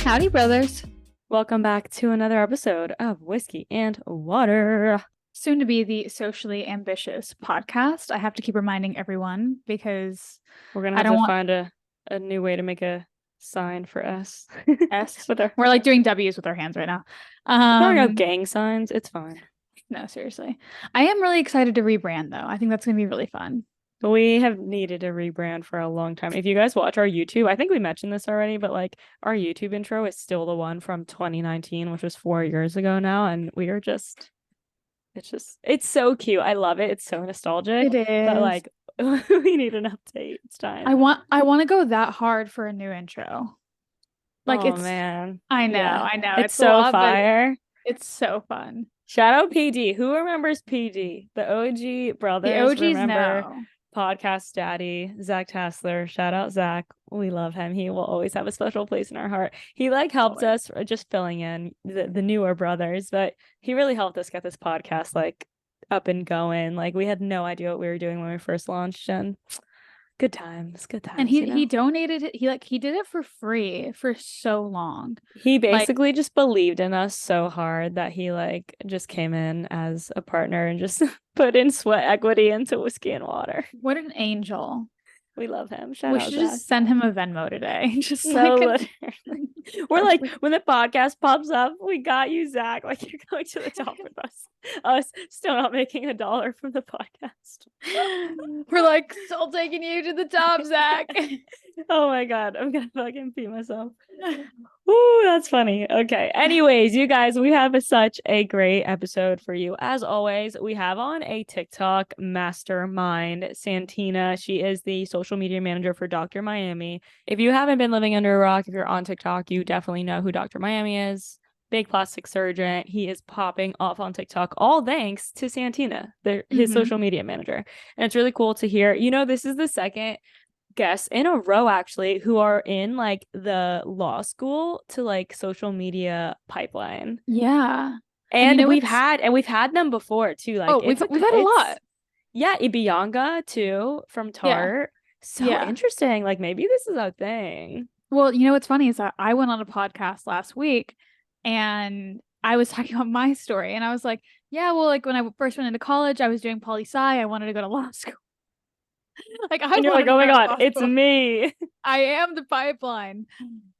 Howdy, brothers. Welcome back to another episode of Whiskey and Water. Soon to be the socially ambitious podcast. I have to keep reminding everyone because We're gonna I have don't to want find a new way to make a sign for S. S. With our We're like doing W's with our hands right now. throwing out gang signs, it's fine. No, seriously. I am really excited to rebrand though. I think that's gonna be really fun. But we have needed a rebrand for a long time. If you guys watch our YouTube, I think we mentioned this already, but like our YouTube intro is still the one from 2019, which was 4 years ago now, and we are just it's so cute. I love it. It's so nostalgic. It is. But like we need an update. It's time. I want to go that hard for a new intro. Like oh man. I know, Yeah. I know. It's so a lot, fire. It's so fun. Shout out PD. Who remembers PD? The OG brothers. The OGs remember know. Podcast Daddy, Zach Tassler. Shout out Zach. We love him. He will always have a special place in our heart. He like helped us just filling in the newer brothers, but he really helped us get this podcast like up and going. Like we had no idea what we were doing when we first launched, and good times. And he donated it. He did it for free for so long. He basically just believed in us so hard that he like just came in as a partner and just put in sweat equity into Whiskey and Water. What an angel. We love him. We should just send him a Venmo today. Just so like we're like, when the podcast pops up, we got you, Zach. Like you're going to the top with us. Us still not making $1 from the podcast. We're like still taking you to the top, Zach. Oh my god, I'm gonna fucking pee myself. Ooh, that's funny. Okay. Anyways, you guys, we have such a great episode for you. As always, we have on a TikTok mastermind, Santina. She is the social media manager for Dr. Miami. If you haven't been living under a rock, if you're on TikTok, you definitely know who Dr. Miami is. Big plastic surgeon. He is popping off on TikTok, all thanks to Santina, his social media manager. And it's really cool to hear. You know, this is the second guests in a row actually who are in like the law school to like social media pipeline. Yeah. And we've had them before too. Like we've had a lot. Yeah, Ibianga too from Tart. Yeah. So interesting. Like maybe this is a thing. Well, you know what's funny is that I went on a podcast last week and I was talking about my story and I was like, yeah, well, like when I first went into college, I was doing poli-sci. I wanted to go to law school. Like and you're like, oh my god, it's me. I am the pipeline.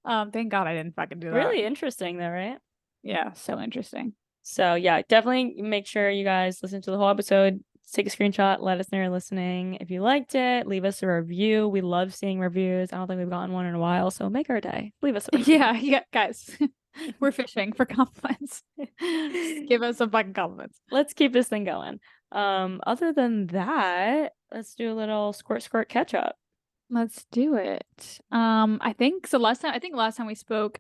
Thank God I didn't fucking do that. Really interesting though, right? Yeah, so interesting. So yeah, definitely make sure you guys listen to the whole episode. Take a screenshot, let us know you're listening. If you liked it, leave us a review. We love seeing reviews. I don't think we've gotten one in a while, so make our day. Leave us a review. Yeah, guys. We're fishing for compliments. Give us some fucking compliments. Let's keep this thing going. Other than that, let's do a little squirt catch up. Let's do it. I think last time we spoke,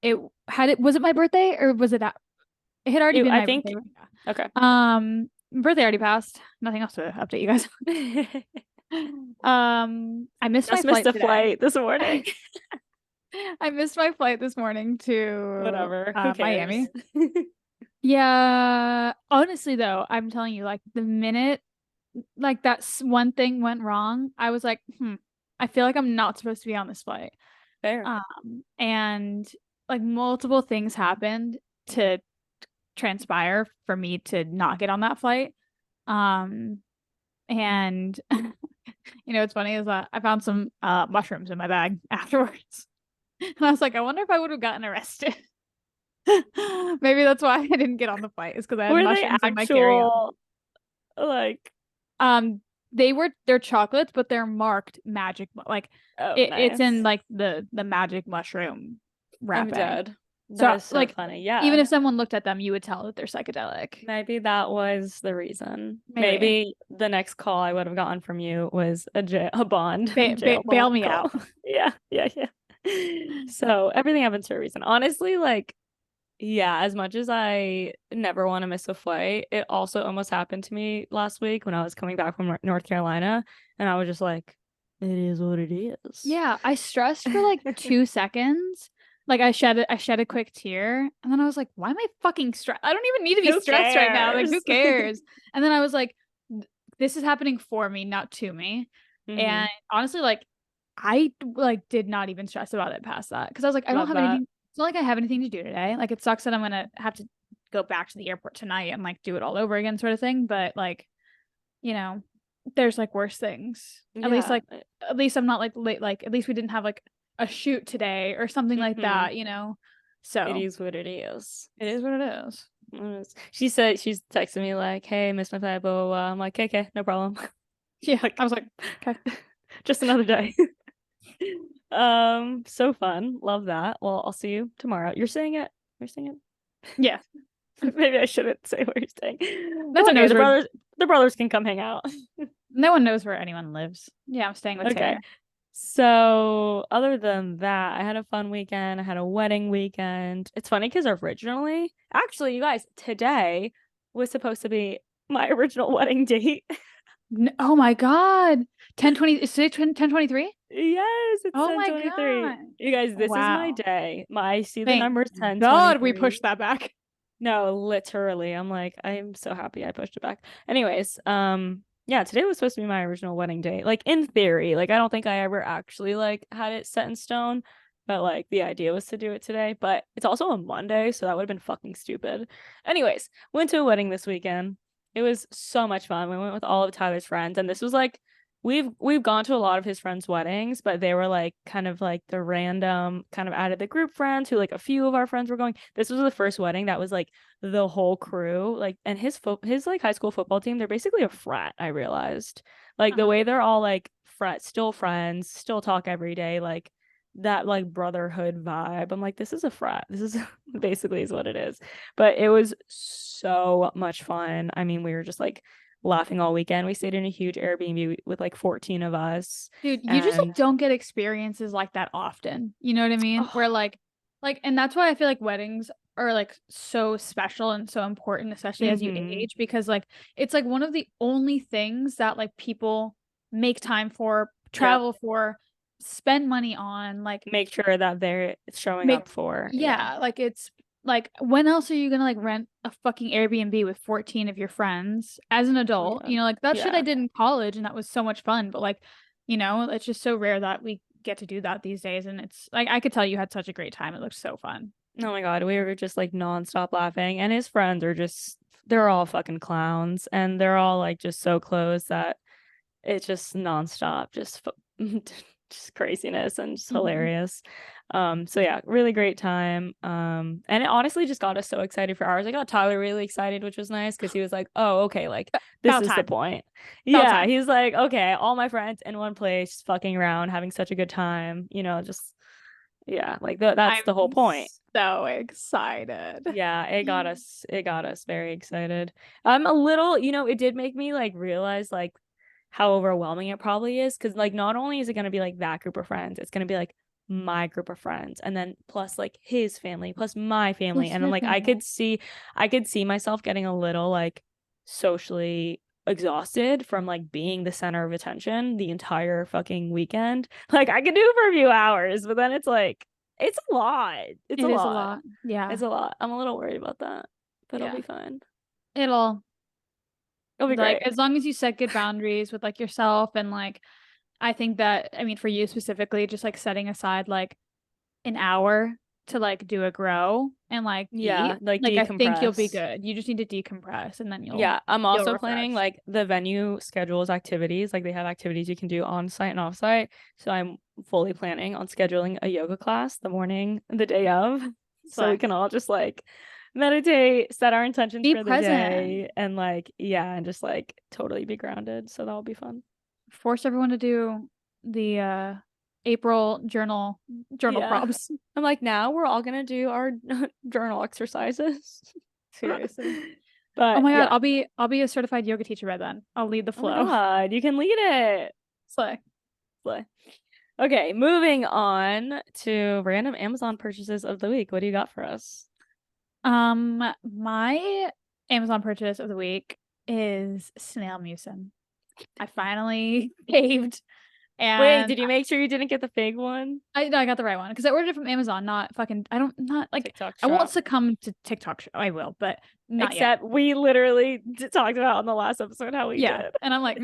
was it my birthday or was it that it had already been my birthday? Okay. Birthday already passed. Nothing else to update you guys. I missed my flight this morning. I missed my flight this morning to whatever Miami. Yeah, honestly though, I'm telling you, like the minute like that one thing went wrong, I was like, I feel like I'm not supposed to be on this flight. Fair. And like multiple things happened to transpire for me to not get on that flight. And you know what's funny is that I found some mushrooms in my bag afterwards. And I was like, I wonder if I would have gotten arrested. Maybe that's why I didn't get on the flight. Is because I had mushrooms in my carry-on. Like, they're chocolates, but they're marked magic. Like, nice. It's in like the magic mushroom wrapping. I'm dead. So like, funny. Yeah. Even if someone looked at them, you would tell that they're psychedelic. Maybe that was the reson. Maybe the next call I would have gotten from you was a bond. Bail me out. Yeah. So everything happens for a reason. Honestly, like, yeah, as much as I never want to miss a flight, it also almost happened to me last week when I was coming back from North Carolina, and I was just like, it is what it is. Yeah, I stressed for like 2 seconds. Like I shed a quick tear, and then I was like, why am I fucking stressed? I don't even need to be stressed right now. Like, who cares? And then I was like, this is happening for me, not to me. And honestly, like, I like did not even stress about it past that because I was like, I don't have anything it's not like I have anything to do today. Like, it sucks that I'm gonna have to go back to the airport tonight and like do it all over again, sort of thing. But like, you know, there's like worse things. Yeah. At least I'm not like late. Like, at least we didn't have like a shoot today or something like Mm-hmm. that. You know, It so is what it is. it is what it is. She said she's texting me like, "Hey, missed my flight, blah blah blah." I'm like, "Okay, no problem." Yeah, Like, I was like, okay, just another day. So fun. Love that. Well, I'll see you tomorrow. You're saying it. You're saying it. yeah. Maybe I shouldn't say where you're staying. No It's one okay. knows where. The brothers can come hang out. No one knows where anyone lives. Yeah, I'm staying with Okay. Taylor. So other than that, I had a fun weekend. I had a wedding weekend. It's funny because originally, actually, you guys, today was supposed to be my original wedding date. Oh my God. 10:20. Is today 10:23? Yes, it's Oh my 10:23. God. You guys, this is my Wow. day. I see the Thank numbers God we 10:23. pushed that back. No, literally. I'm like, I'm so happy I pushed it back. Anyways, yeah, today was supposed to be my original wedding date. Like in theory, like I don't think I ever actually like had it set in stone, but like the idea was to do it today. But it's also a Monday, so that would have been fucking stupid. Anyways, went to a wedding this weekend. It was so much fun. We went with all of Tyler's friends, and this was like we've gone to a lot of his friends' weddings, but they were like kind of like the random kind of out of the group friends who like a few of our friends were going. This was the first wedding that was like the whole crew, like, and his like high school football team, they're basically a frat. I realized, like, the way they're all like still friends, still talk every day, like that like brotherhood vibe. I'm like, this is a frat. This is basically is what it is. But it was so much fun. I mean, we were just like laughing all weekend. We stayed in a huge Airbnb with like 14 of us. Dude, you just like And don't get experiences like that often. You know what I mean? Where oh, like, and that's why I feel like weddings are like so special and so important, especially as you mm-hmm. age, because like it's like one of the only things that like people make time for, Yep. travel for, spend money on, like Make sure that they're showing make up for. Yeah. yeah, like it's like when else are you gonna like rent a fucking Airbnb with 14 of your friends as an Oh my adult? God. You know, like that shit I Yeah. did in college and that was so much fun, but like, you know, it's just so rare that we get to do that these days. And it's like I could tell you had such a great time. It looked so fun. Oh my God. We were just like nonstop laughing. And his friends are just, they're all fucking clowns. And they're all like just so close that it's just nonstop, just craziness and just Mhm. hilarious. So yeah, really great time. And it honestly just got us so excited for ours. I got Tyler really excited, which was nice because he was like, oh, okay, like this About is the time. point. About Yeah, time. he's like, okay, all my friends in one place, fucking around, having such a good time, just yeah, like that's the whole I'm point. so excited. Yeah, it got us very excited. I'm a little, it did make me like realize like how overwhelming it probably is because like not only is it going to be like that group of friends, it's going to be like my group of friends and then plus like his family plus my family, Plus and I'm your like family. I could see myself getting a little like socially exhausted from like being the center of attention the entire fucking weekend. Like I could do it for a few hours, but then it's like it's a lot. It's a It is a lot. lot. Yeah. It's a lot. I'm a little worried about that, but it'll Yeah. be fine. It'll It'll be like great. as long as you set good boundaries with like yourself and like I think that I mean for you specifically, just like setting aside like an hour to like do a grow and like Yeah, eat, like like I think you'll be decompress. good. You just need to decompress and then Yeah, I'm you'll also planning refresh. like the venue schedules activities. Like they have activities you can do on site and off site. So I'm fully planning on scheduling a yoga class the day of, so we Slay. can all just like meditate, set our intentions Be for the present. day, and like yeah, and just like totally be grounded. So that'll be fun. Force everyone to do the April journal Yeah. prompts. I'm like, now we're all gonna do our journal exercises. Seriously. Oh But my God, yeah. I'll be a certified yoga teacher by then. I'll lead the Oh my flow. God, you can lead it. Slay. Slay. Okay, moving on to random Amazon purchases of the week. What do you got for us? My Amazon purchase of the week is snail mucin. I finally caved Wait, and did you make sure you didn't get the fake one? I no, I got the right one because I ordered it from Amazon, not fucking I don't not like TikTok I won't shop. succumb to TikTok I will, but not yet. Except we literally talked about on the last episode how we Yeah. did. And I'm like,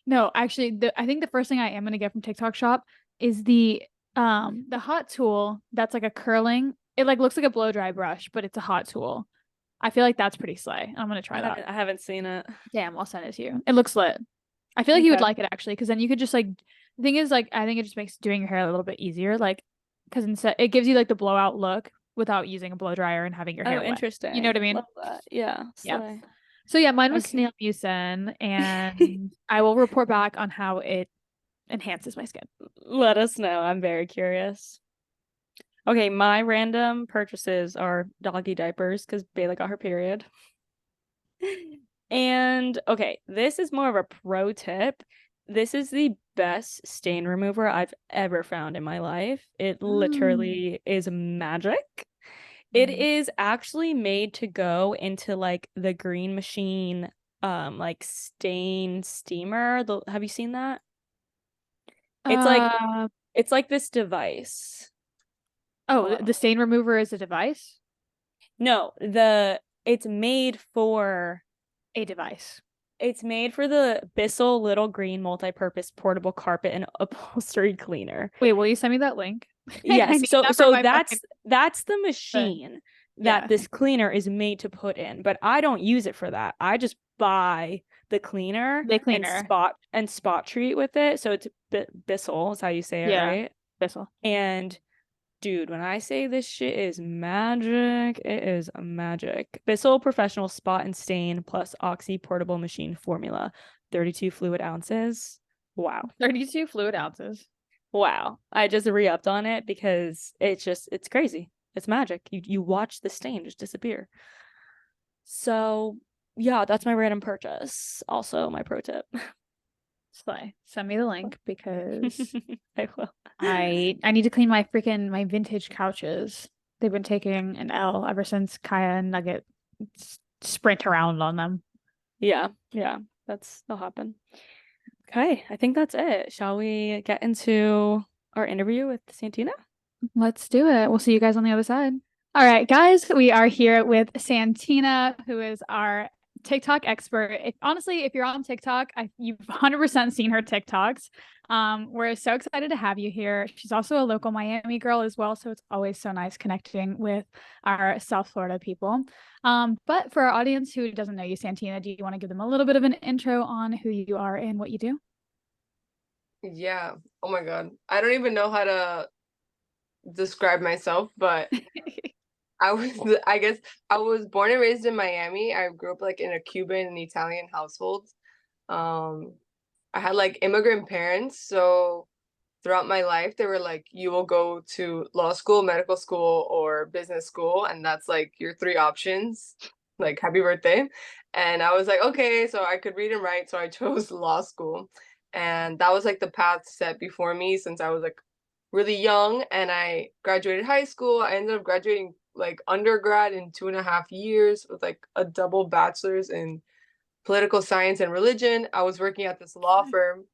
no, actually I think the first thing I am gonna get from TikTok shop is the hot tool that's like a curling It like looks like a blow dry brush, but it's a hot tool. I feel like that's pretty slay. I'm gonna try that. I haven't seen it. Damn, I'll send it to you. It looks lit. I feel like you would Okay. like it actually, because then you could just like the thing is like I think it just makes doing your hair a little bit easier, like because instead it gives you like the blowout look without using a blow dryer and having your hair Oh, wet. You know interesting. what I mean? Love that. Yeah. Yeah. Slay. So yeah, mine was Okay. snail mucin, and I will report back on how it enhances my skin. Let us know. I'm very curious. Okay, my random purchases are doggy diapers because Bayla got her period. And okay, this is more of a pro tip. This is the best stain remover I've ever found in my life. It Mm. literally is magic. It is actually made to go into like the green machine like stain steamer. Have you seen that? It's like Uh it's like this device. oh, Hold on. the stain remover is a device? No, it's made for A device. it's made for the Bissell Little Green multi-purpose portable carpet and upholstery cleaner. Wait, will you send me that link? I Yes. need So that for so my fucking that's the thing. machine that Yeah. this cleaner is made to put in, but I don't use it for that. I just buy the cleaner The and cleaner. spot treat with it. So it's Bissell is how you say it, Yeah. right? Bissell. And dude, when I say this shit is magic, it is magic. Bissell Professional Spot and Stain plus Oxy Portable Machine Formula, 32 fluid ounces. Wow. 32 fluid ounces. Wow. I just re-upped on it because it's crazy. It's magic. You watch the stain just disappear. So yeah, that's my random purchase. Also my pro tip. Slay. Send me the link because I will. I need to clean my vintage couches. They've been taking an L ever since Kaya and Nugget sprint around on them. Yeah, that'll happen. Okay, I think that's it. Shall we get into our interview with Santina? Let's do it. We'll see you guys on the other side. All right, guys, we are here with Santina, who is our TikTok expert. Honestly, if you're on TikTok, you've 100% seen her TikToks. We're so excited to have you here. She's also a local Miami girl as well, so it's always so nice connecting with our South Florida people. But for our audience who doesn't know you, Santina, do you want to give them a little bit of an intro on who you are and what you do? Yeah. Oh my God. I don't even know how to describe myself, but I guess I was born and raised in Miami. I grew up like in a Cuban and Italian household. Um, I had like immigrant parents, so throughout my life they were like, you will go to law school, medical school, or business school, and that's like your three options. Like, happy birthday. And I was like, okay, so I could read and write, so I chose law school. And that was like the path set before me since I was like really young, and I graduated high school. I ended up graduating like undergrad in 2.5 years with like a double bachelor's in political science and religion. I was working at this law firm,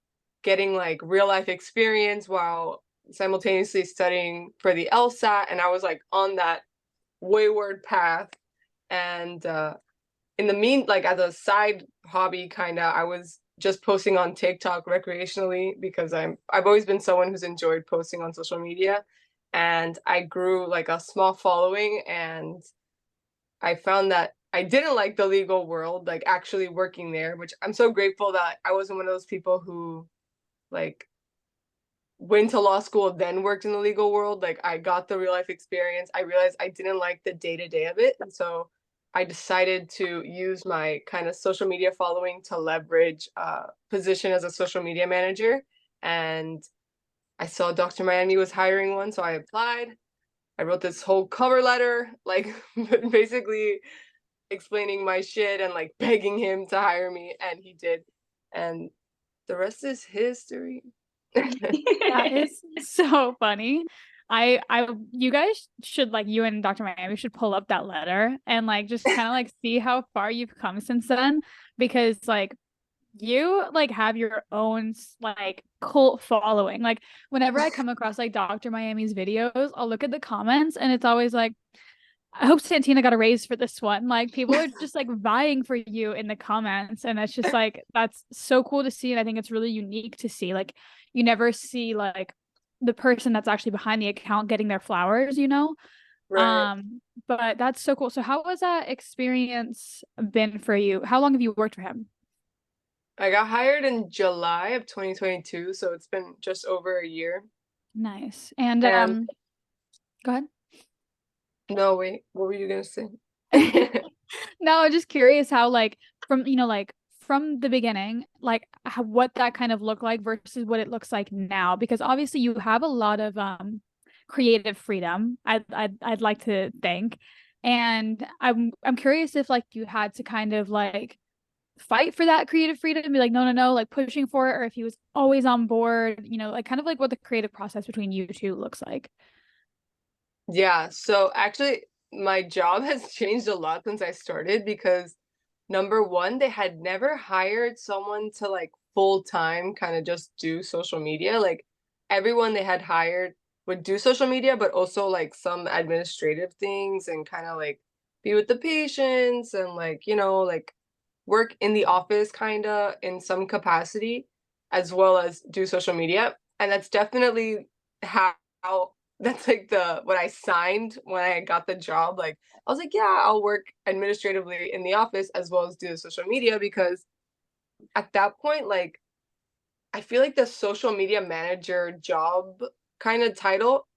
getting like real life experience while simultaneously studying for the LSAT, and I was like on that wayward path. And in the like as a side hobby, kind of, I was just posting on TikTok recreationally because I've always been someone who's enjoyed posting on social media, and I grew like a small following, and I found that I didn't like the legal world, like actually working there, which I'm so grateful that I wasn't one of those people who like went to law school then worked in the legal world. Like, I got the real life experience. I realized I didn't like the day-to-day of it, and so I decided to use my kind of social media following to leverage position as a social media manager. And I saw Dr. Miami was hiring one, so I applied. I wrote this whole cover letter, like basically explaining my shit and like begging him to hire me, and he did. And the rest is history. That is so funny. You guys should like you and Dr. Miami should pull up that letter and like just kind of like see how far you've come since then, because like you like have your own like cult following. Like whenever I come across like Dr. Miami's videos, I'll look at the comments and it's always like, I hope Santina got a raise for this one. Like people are just like vying for you in the comments. And it's just like, that's so cool to see. And I think it's really unique to see. Like you never see like the person that's actually behind the account getting their flowers, you know? Right. But that's so cool. So how was that experience been for you? How long have you worked for him? I got hired in July of 2022, so it's been just over a year. Nice. And And go ahead. no, wait, what were you gonna say? No, I'm just curious how like from like from the beginning, like how, what that kind of looked like versus what it looks like now, because obviously you have a lot of creative freedom. I'd like to think. And I'm curious if like you had to kind of like fight for that creative freedom and be like, no, no, no, like pushing for it, or if he was always on board, like kind of like what the creative process between you two looks like. Yeah, so actually, my job has changed a lot since I started because number one, they had never hired someone to like full time kind of just do social media. Like everyone they had hired would do social media, but also like some administrative things and kind of like be with the patients and like, like work in the office kind of in some capacity as well as do social media. And that's definitely how that's like the what I signed when I got the job. Like I was like, yeah, I'll work administratively in the office as well as do the social media because at that point, like I feel like the social media manager job kind of title,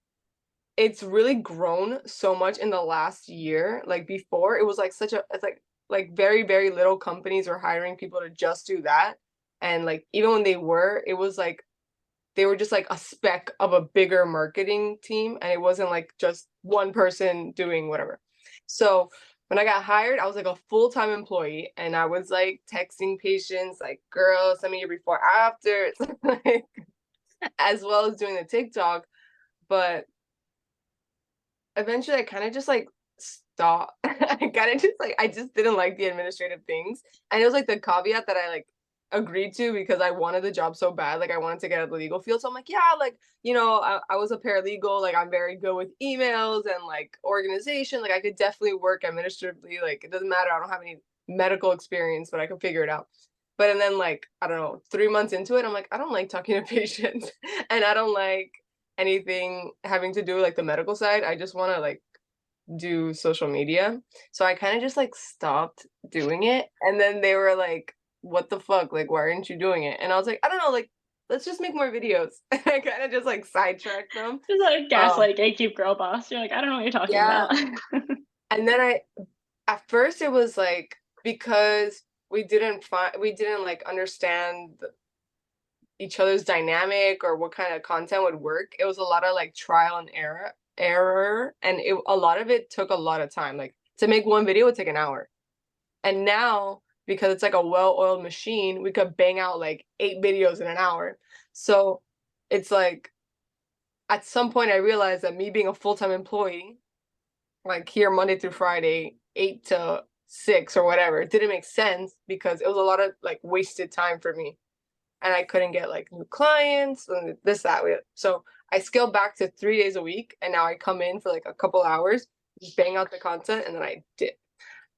it's really grown so much in the last year. Like before, it was like such a it's like very, very little companies were hiring people to just do that. And like even when they were, it was like they were just like a speck of a bigger marketing team and it wasn't like just one person doing whatever. So when I got hired, I was like a full-time employee and I was like texting patients like, girl, send me your before after, like, as well as doing the TikTok. But eventually I kind of just like stopped. I kind of just like I just didn't like the administrative things. And it was like the caveat that I like agreed to because I wanted the job so bad. Like I wanted to get out of the legal field. So I'm like, yeah, like, I was a paralegal. Like I'm very good with emails and like organization. Like I could definitely work administratively. Like it doesn't matter. I don't have any medical experience, but I can figure it out. But and then like, I don't know, 3 months into it, I'm like, I don't like talking to patients and I don't like anything having to do with like the medical side. I just want to like do social media. So I kind of just like stopped doing it. And then they were like, what the fuck? Like, why aren't you doing it? And I was like, I don't know, like, let's just make more videos. I kind of just like sidetracked them. Just like Um, gaslight gatekeep girl boss. You're like, I don't know what you're talking yeah. about. And then at first it was like, because we didn't like understand each other's dynamic or what kind of content would work. It was a lot of like trial and error, and a lot of it took a lot of time. Like to make one video would take an hour. And now because it's like a well-oiled machine, we could bang out like 8 videos in an hour. So it's like at some point I realized that me being a full-time employee, like here Monday through Friday, 8 to 6 or whatever, it didn't make sense because it was a lot of like wasted time for me and I couldn't get like new clients and this, that. So I scaled back to 3 days a week and now I come in for like a couple hours, bang out the content, and then I dip.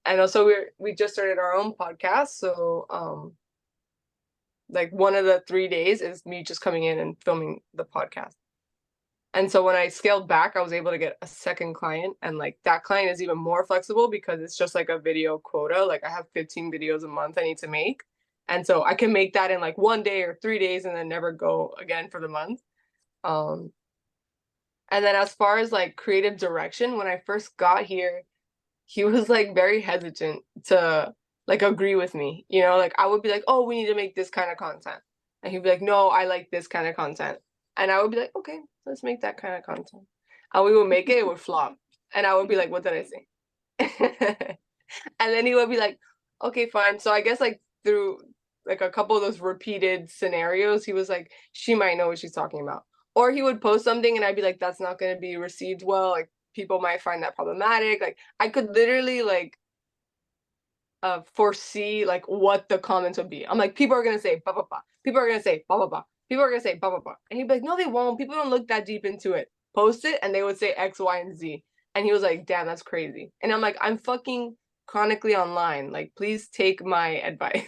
And also we just started our own podcast. So like one of the 3 days is me just coming in and filming the podcast. And so when I scaled back, I was able to get a second client. And like that client is even more flexible because it's just like a video quota. Like I have 15 videos a month I need to make. And so I can make that in like one day or 3 days and then never go again for the month. Um, and then as far as like creative direction, when I first got here, he was like very hesitant to like agree with me. Like I would be like, oh, we need to make this kind of content. And he'd be like, no, I like this kind of content. And I would be like, okay, let's make that kind of content. And we would make it, it would flop. And I would be like, what did I say? And then he would be like, okay, fine. So I guess like through like a couple of those repeated scenarios, he was like, she might know what she's talking about. Or he would post something and I'd be like, that's not going to be received well. Like people might find that problematic. Like I could literally like foresee like what the comments would be. I'm like, people are gonna say blah blah blah. People are gonna say blah blah blah. People are gonna say blah blah blah. And he'd be like, no, they won't. People don't look that deep into it. Post it, and they would say X, Y, and Z. And he was like, damn, that's crazy. And I'm like, I'm fucking chronically online. Like, please take my advice.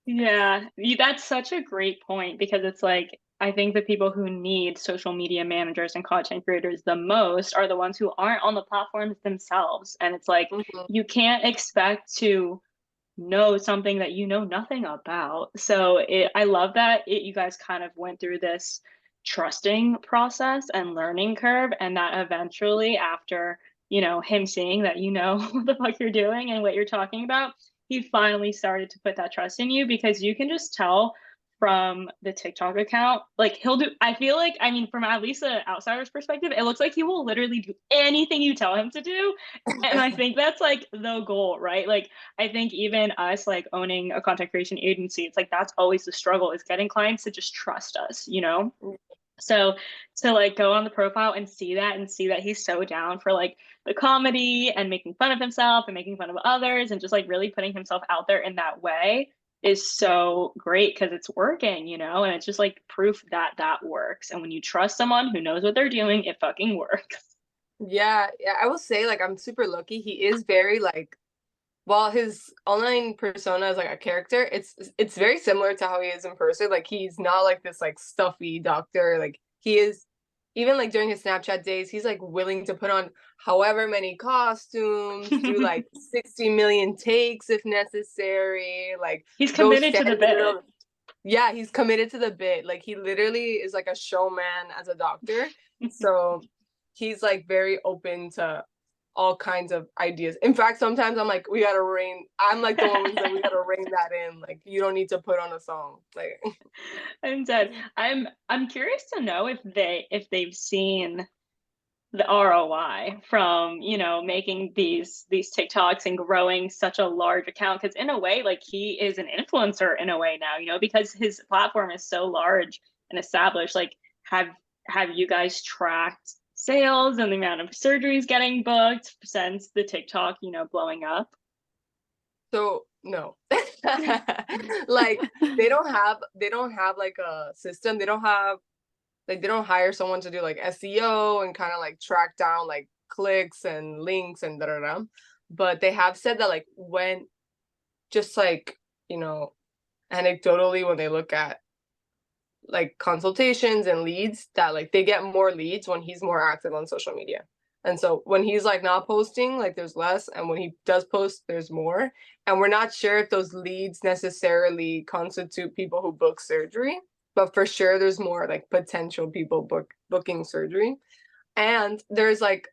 Yeah, that's such a great point because it's like I think the people who need social media managers and content creators the most are the ones who aren't on the platforms themselves. And it's like, Mhm. you can't expect to know something that you know nothing about. So I love that you guys kind of went through this trusting process and learning curve, and that eventually, after him seeing that what the fuck you're doing and what you're talking about, he finally started to put that trust in you, because you can just tell from the TikTok account, like he'll do. I feel like, I mean, from at least an outsider's perspective, it looks like he will literally do anything you tell him to do. And I think that's like the goal, right? Like, I think even us, like, owning a content creation agency, it's like that's always the struggle, is getting clients to just trust us. So to like go on the profile and see that he's so down for like the comedy and making fun of himself and making fun of others and just like really putting himself out there in that way is so great, because it's working, and it's just like proof that that works. And when you trust someone who knows what they're doing, it fucking works. Yeah, yeah, I will say, like, I'm super lucky. He is very, like, while his online persona is like a character, it's very similar to how he is in person. Like, he's not like this like stuffy doctor. Like, he is, even like during his Snapchat days, he's like willing to put on however many costumes, do like 60 million takes if necessary, like He's go committed to stand the in the middle. bit. Yeah, he's committed to the bit. Like, he literally is like a showman as a doctor. So he's like very open to all kinds of ideas. In fact, sometimes I'm like, we gotta rein. I'm like the one who's like, we gotta rein that in. Like, you don't need to put on a song. Like, I'm dead. I'm curious to know if they've seen the ROI from making these TikToks and growing such a large account, because in a way, like, he is an influencer in a way now, because his platform is so large and established. Like, have you guys tracked sales and the amount of surgeries getting booked since the TikTok blowing up? so no, like they don't have like a system. They don't hire someone to do like SEO and kind of like track down like clicks and links and da da da. But they have said that, like, when just like, you know, anecdotally, when they look at like consultations and leads, that like they get more leads when he's more active on social media. And so when he's like not posting, like there's less, and when he does post, there's more. And we're not sure if those leads necessarily constitute people who book surgery, but for sure there's more like potential people booking surgery. And there's like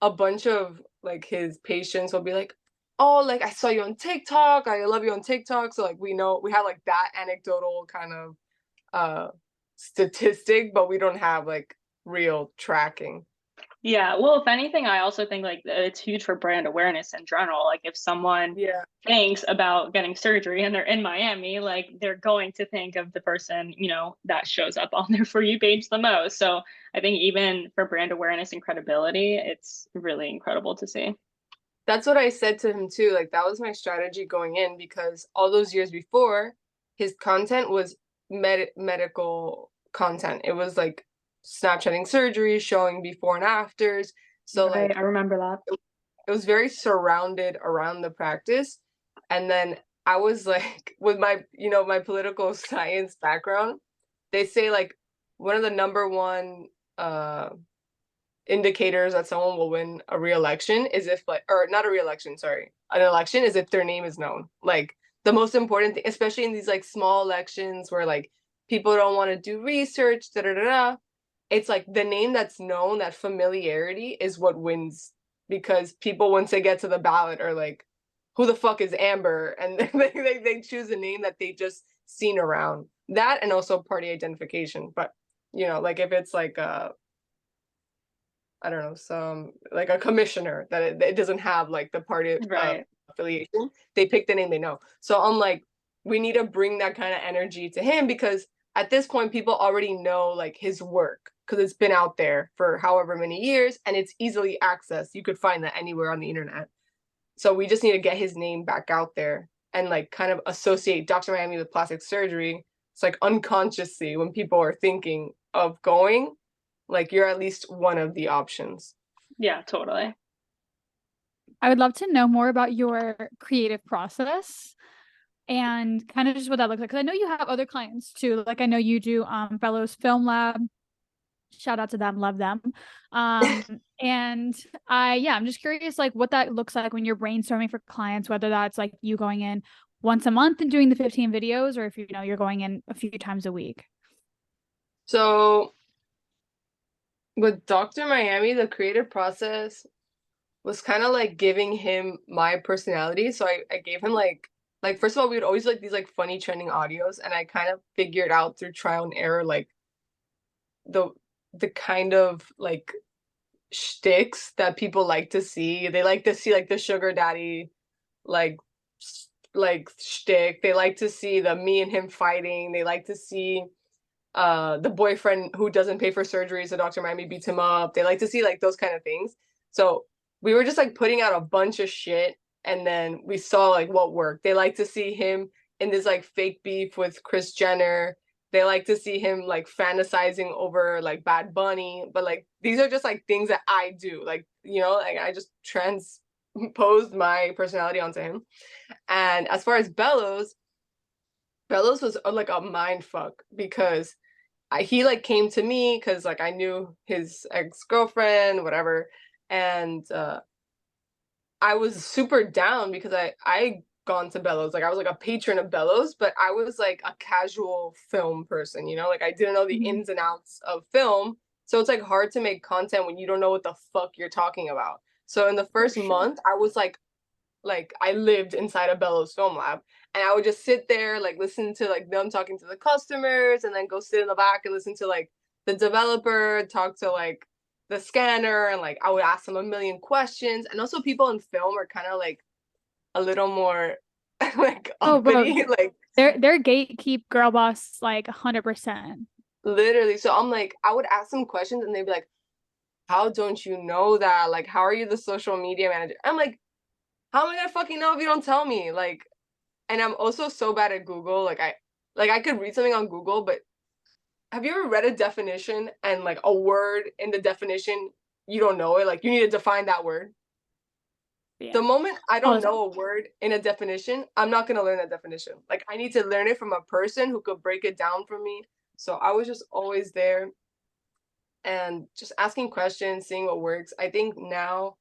a bunch of like his patients will be like, oh, like, I saw you on TikTok, I love you on TikTok. So like we know, we have like that anecdotal kind of uh statistic, but we don't have like real tracking. Yeah, well, if anything, I also think like it's huge for brand awareness in general. Like, if someone Yeah, thinks about getting surgery and they're in Miami, like, they're going to think of the person, that shows up on their For You page the most. So I think even for brand awareness and credibility, it's really incredible to see. that's what I said to him too. Like, that was my strategy going in, because all those years before, his content was medical content. It was like Snapchatting surgery, showing before and afters. So Right, like I remember that. it was very surrounded around the practice. And then I was like, with my, my political science background, they say like one of the number one indicators that someone will win a re-election is if, like, or not a re-election, sorry, an election, is if their name is known. Like, the most important thing, especially in these like small elections where like people don't want to do research, da da da da. It's like the name that's known, that familiarity is what wins, because people, once they get to the ballot, are like, who the fuck is Amber? And they choose a name that they just seen around. That, and also party identification. But like if it's like I don't know, some like a commissioner that it doesn't have like the party Right. affiliation, they pick the name they know. So I'm like, we need to bring that kind of energy to him, because at this point people already know like his work, because it's been out there for however many years and it's easily accessed. You could find that anywhere on the internet. So we just need to get his name back out there and like kind of associate Dr. Miami with plastic surgery. It's like unconsciously, when people are thinking of going, like, you're at least one of the options. Yeah, totally. I would love to know more about your creative process. and kind of just what that looks like. Because I know you have other clients too. Like I know you do Bellows Film Lab. Shout out to them, love them. And I'm just curious like what that looks like when you're brainstorming for clients, whether that's like you going in once a month and doing the 15 videos, or if you know you're going in a few times a week. So with Dr. Miami, the creative process was kind of like giving him my personality. So I gave him like first of all, we would always like these like funny trending audios, and I kind of figured out through trial and error like the the kind of like shticks that people like to see. They like to see like the sugar daddy like like shtick. They like to see the me and him fighting. They like to see the boyfriend who doesn't pay for surgery, so Dr. Miami beats him up. They like to see like those kind of things. So we were just like putting out a bunch of shit, and then we saw like what worked. They like to see him in this like fake beef with Chris Jenner. They like to see him like fantasizing over like Bad Bunny, but like these are just like things that I do. Like, you know, like I just transposed my personality onto him. And as far as Bellows was like a mind fuck because he like came to me because like I knew his ex-girlfriend, whatever, and I was super down because I gone to Bellows. Like I was like a patron of Bellows, but I was like a casual film person, you know? Like I didn't know the Mm-hmm. ins and outs of film. So it's like hard to make content when you don't know what the fuck you're talking about. So in the For first sure. month, I was like I lived inside a Bellows film lab, and I would just sit there like listen to like them talking to the customers, and then go sit in the back and listen to like the developer talk to like the scanner, and like I would ask them a million questions. And also people in film are kind of like a little more like Oh, bro, uppity, like they're gatekeep girl boss like 100%. literally. So I'm like, I would ask them questions and they'd be like, how don't you know that? Like, how are you the social media manager? I'm like, how am I gonna fucking know if you don't tell me? Like, and I'm also so bad at Google. Like I could read something on Google, but have you ever read a definition and like a word in the definition you don't know it? Like you need to define that word. The Yeah, moment I all the don't time. know a word in a definition, I'm not gonna learn that definition. Like I need to learn it from a person who could break it down for me. So I was just always there and just asking questions, seeing what works. I think now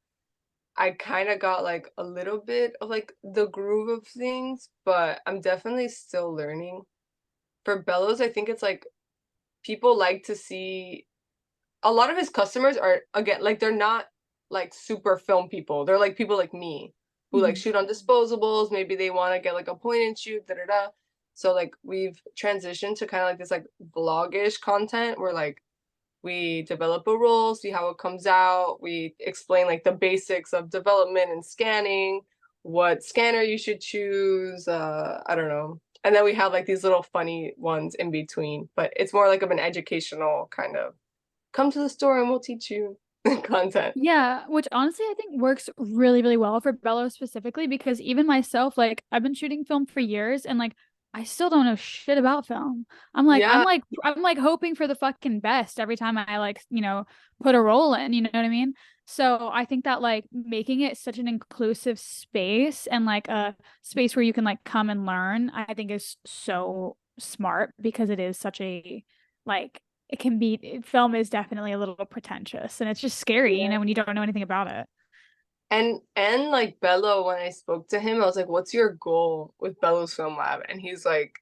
I kind of got like a little bit of like the groove of things, but I'm definitely still learning. For Bellows, I think it's like people like to see a lot of his customers are again like they're not like super film people. They're like people like me who like Mhm. shoot on disposables. Maybe they want to get like a point and shoot, da da da. So like we've transitioned to kind of like this like vlogish content where like we develop a role, see how it comes out. We explain like the basics of development and scanning, what scanner you should choose. I don't know. And then we have like these little funny ones in between, but it's more like of an educational kind of come to the store and we'll teach you content. Yeah, which honestly I think works really, really well for Bello specifically because even myself, like I've been shooting film for years and like I still don't know shit about film. I'm like, I'm Yeah. like, I'm like hoping for the fucking best every time I like, put a role in, you know what I mean? So I think that like making it such an inclusive space and like a space where you can like come and learn, I think is so smart because it is such a like it can be film is definitely a little pretentious and it's just scary, Yeah. when you don't know anything about it. And like Bello, when I spoke to him, I was like, what's your goal with Bello's Film Lab? And he's like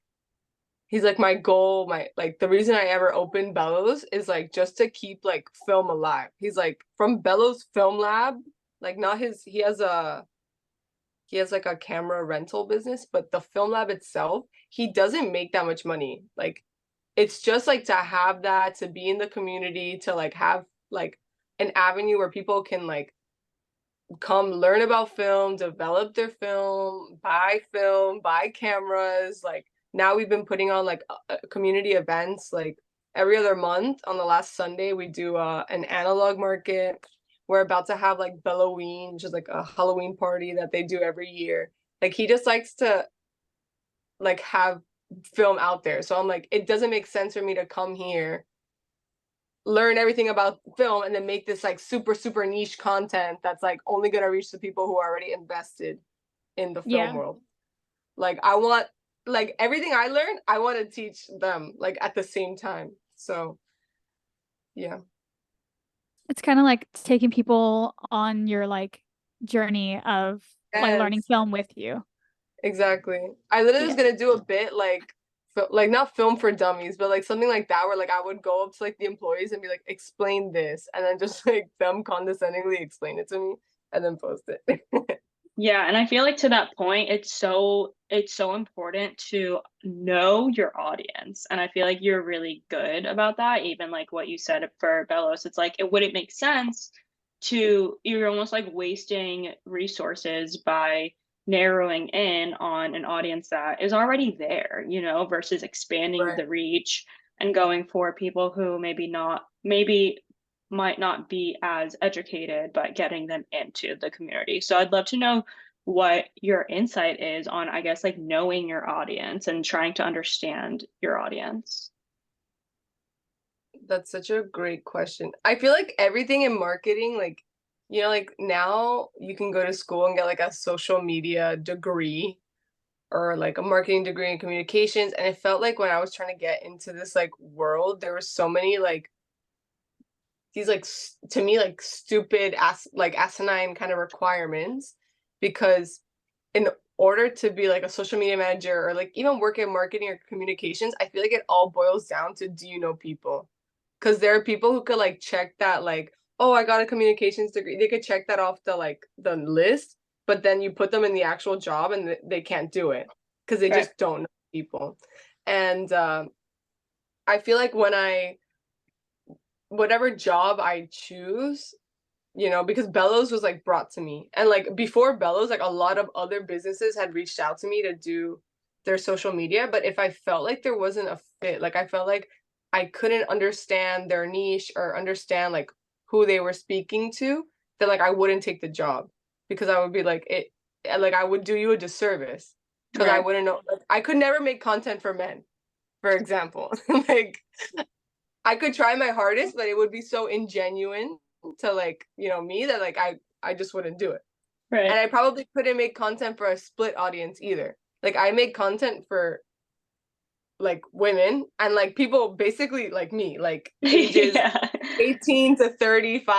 my goal, my like the reason I ever opened Bellows is like just to keep like film alive. He's like from Bellows Film Lab, like not his he has like a camera rental business, but the film lab itself, he doesn't make that much money. Like it's just like to have that, to be in the community, to like have like an avenue where people can like come learn about film, develop their film, buy cameras. Like now we've been putting on like community events like every other month. On the last Sunday, we do an analog market. We're about to have like Belloween, which is like a Halloween party that they do every year. Like he just likes to like have film out there. So I'm like, it doesn't make sense for me to come here, learn everything about film, and then make this like super, super niche content that's like only gonna reach the people who are already invested in the film Yeah. world. Like I want like everything I learned, I want to teach them like at the same time. So yeah. It's kind of like taking people on your like journey of like learning Yes, film with you. exactly. I literally was Yeah. gonna do a bit like not film for dummies, but like something like that where like I would go up to like the employees and be like, explain this, and then just like them condescendingly explain it to me and then post it. Yeah, and I feel like to that point, it's so important to know your audience. And I feel like you're really good about that. Even like what you said for Bellows, it's like it wouldn't make sense to you're almost like wasting resources by narrowing in on an audience that is already there, versus expanding Right. the reach and going for people who maybe might not be as educated, but getting them into the community. So I'd love to know what your insight is on, I guess, like knowing your audience and trying to understand your audience. That's such a great question. I feel like everything in marketing, like, like now you can go to school and get like a social media degree or like a marketing degree in communications. And it felt like when I was trying to get into this like world, there were so many like these like to me like stupid like asinine kind of requirements because in order to be like a social media manager or like even work in marketing or communications, I feel like it all boils down to, do you know people? Because there are people who could like check that like, oh, I got a communications degree. They could check that off the list, but then you put them in the actual job and they can't do it because they Right. just don't know people. And I feel like whatever job I choose, because Bellows was like brought to me. And like before Bellows, like a lot of other businesses had reached out to me to do their social media. But if I felt like there wasn't a fit, like I felt like I couldn't understand their niche or understand like who they were speaking to, then like I wouldn't take the job because I would be like, like I would do you a disservice because I Right. wouldn't know. Like, I could never make content for men, for example. Like I could try my hardest, but it would be so ingenuine to like, me that like I just wouldn't do it. And Right. I probably couldn't make content for a split audience either. Like I make content for like women and like people basically like me, like ages Yeah. 18 to 35,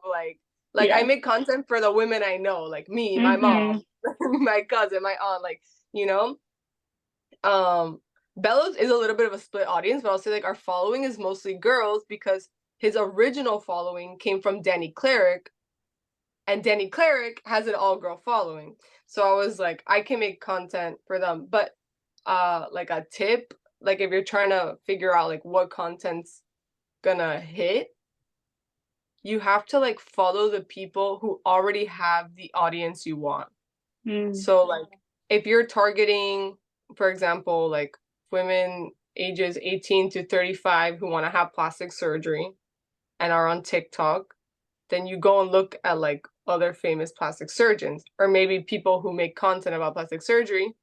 like I Yeah. make content for the women I know, like me, my Mm-hmm. mom, my cousin, my aunt, like, you know. Um, Bellows is a little bit of a split audience, but I'll say like our following is mostly girls because his original following came from Danny Cleric, and Danny Cleric has an all-girl following. So I was like, I can make content for them. But like a tip, like if you're trying to figure out like what content's gonna hit, you have to like follow the people who already have the audience you want. Mm. So like if you're targeting, for example, like women ages 18 to 35 who want to have plastic surgery and are on TikTok, then you go and look at like other famous plastic surgeons or maybe people who make content about plastic surgery.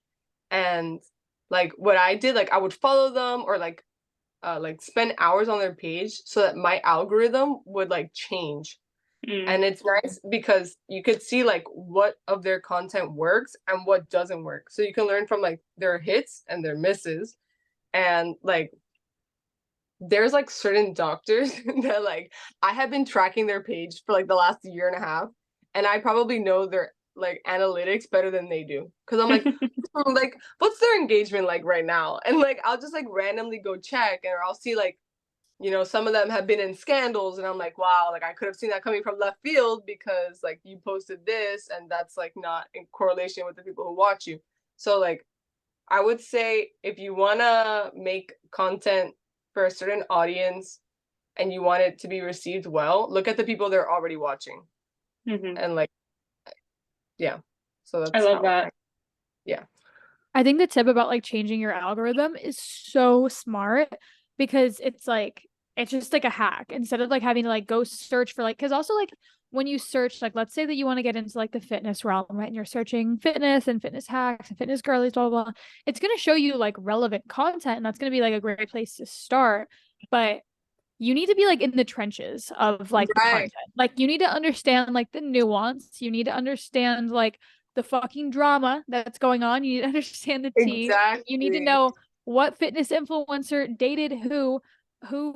And like what I did, like I would follow them or like spend hours on their page so that my algorithm would like change. Mm. And it's nice because you could see like what of their content works and what doesn't work. So you can learn from like their hits and their misses. And like there's like certain doctors that like I have been tracking their page for like the last year and a half, and I probably know their like analytics better than they do. Cause I'm like, like, what's their engagement like right now? And like I'll just like randomly go check and I'll see like, some of them have been in scandals, and I'm like, wow, like I could have seen that coming from left field because like you posted this and that's like not in correlation with the people who watch you. So like I would say if you want to make content for a certain audience and you want it to be received well, look at the people they're already watching. Mm-hmm. And like, yeah. So I that's love how that. yeah. I think the tip about like changing your algorithm is so smart because it's like it's just like a hack instead of like having to like go search for like because also like when you search like let's say that you want to get into like the fitness realm, right, and you're searching fitness and fitness hacks and fitness girlies, blah blah blah, it's going to show you like relevant content and that's going to be like a great place to start. But you need to be like in the trenches of like the Right. content. Like you need to understand like the nuance. You need to understand like the fucking drama that's going on. You need to understand the tea. Exactly. You need to know what fitness influencer dated who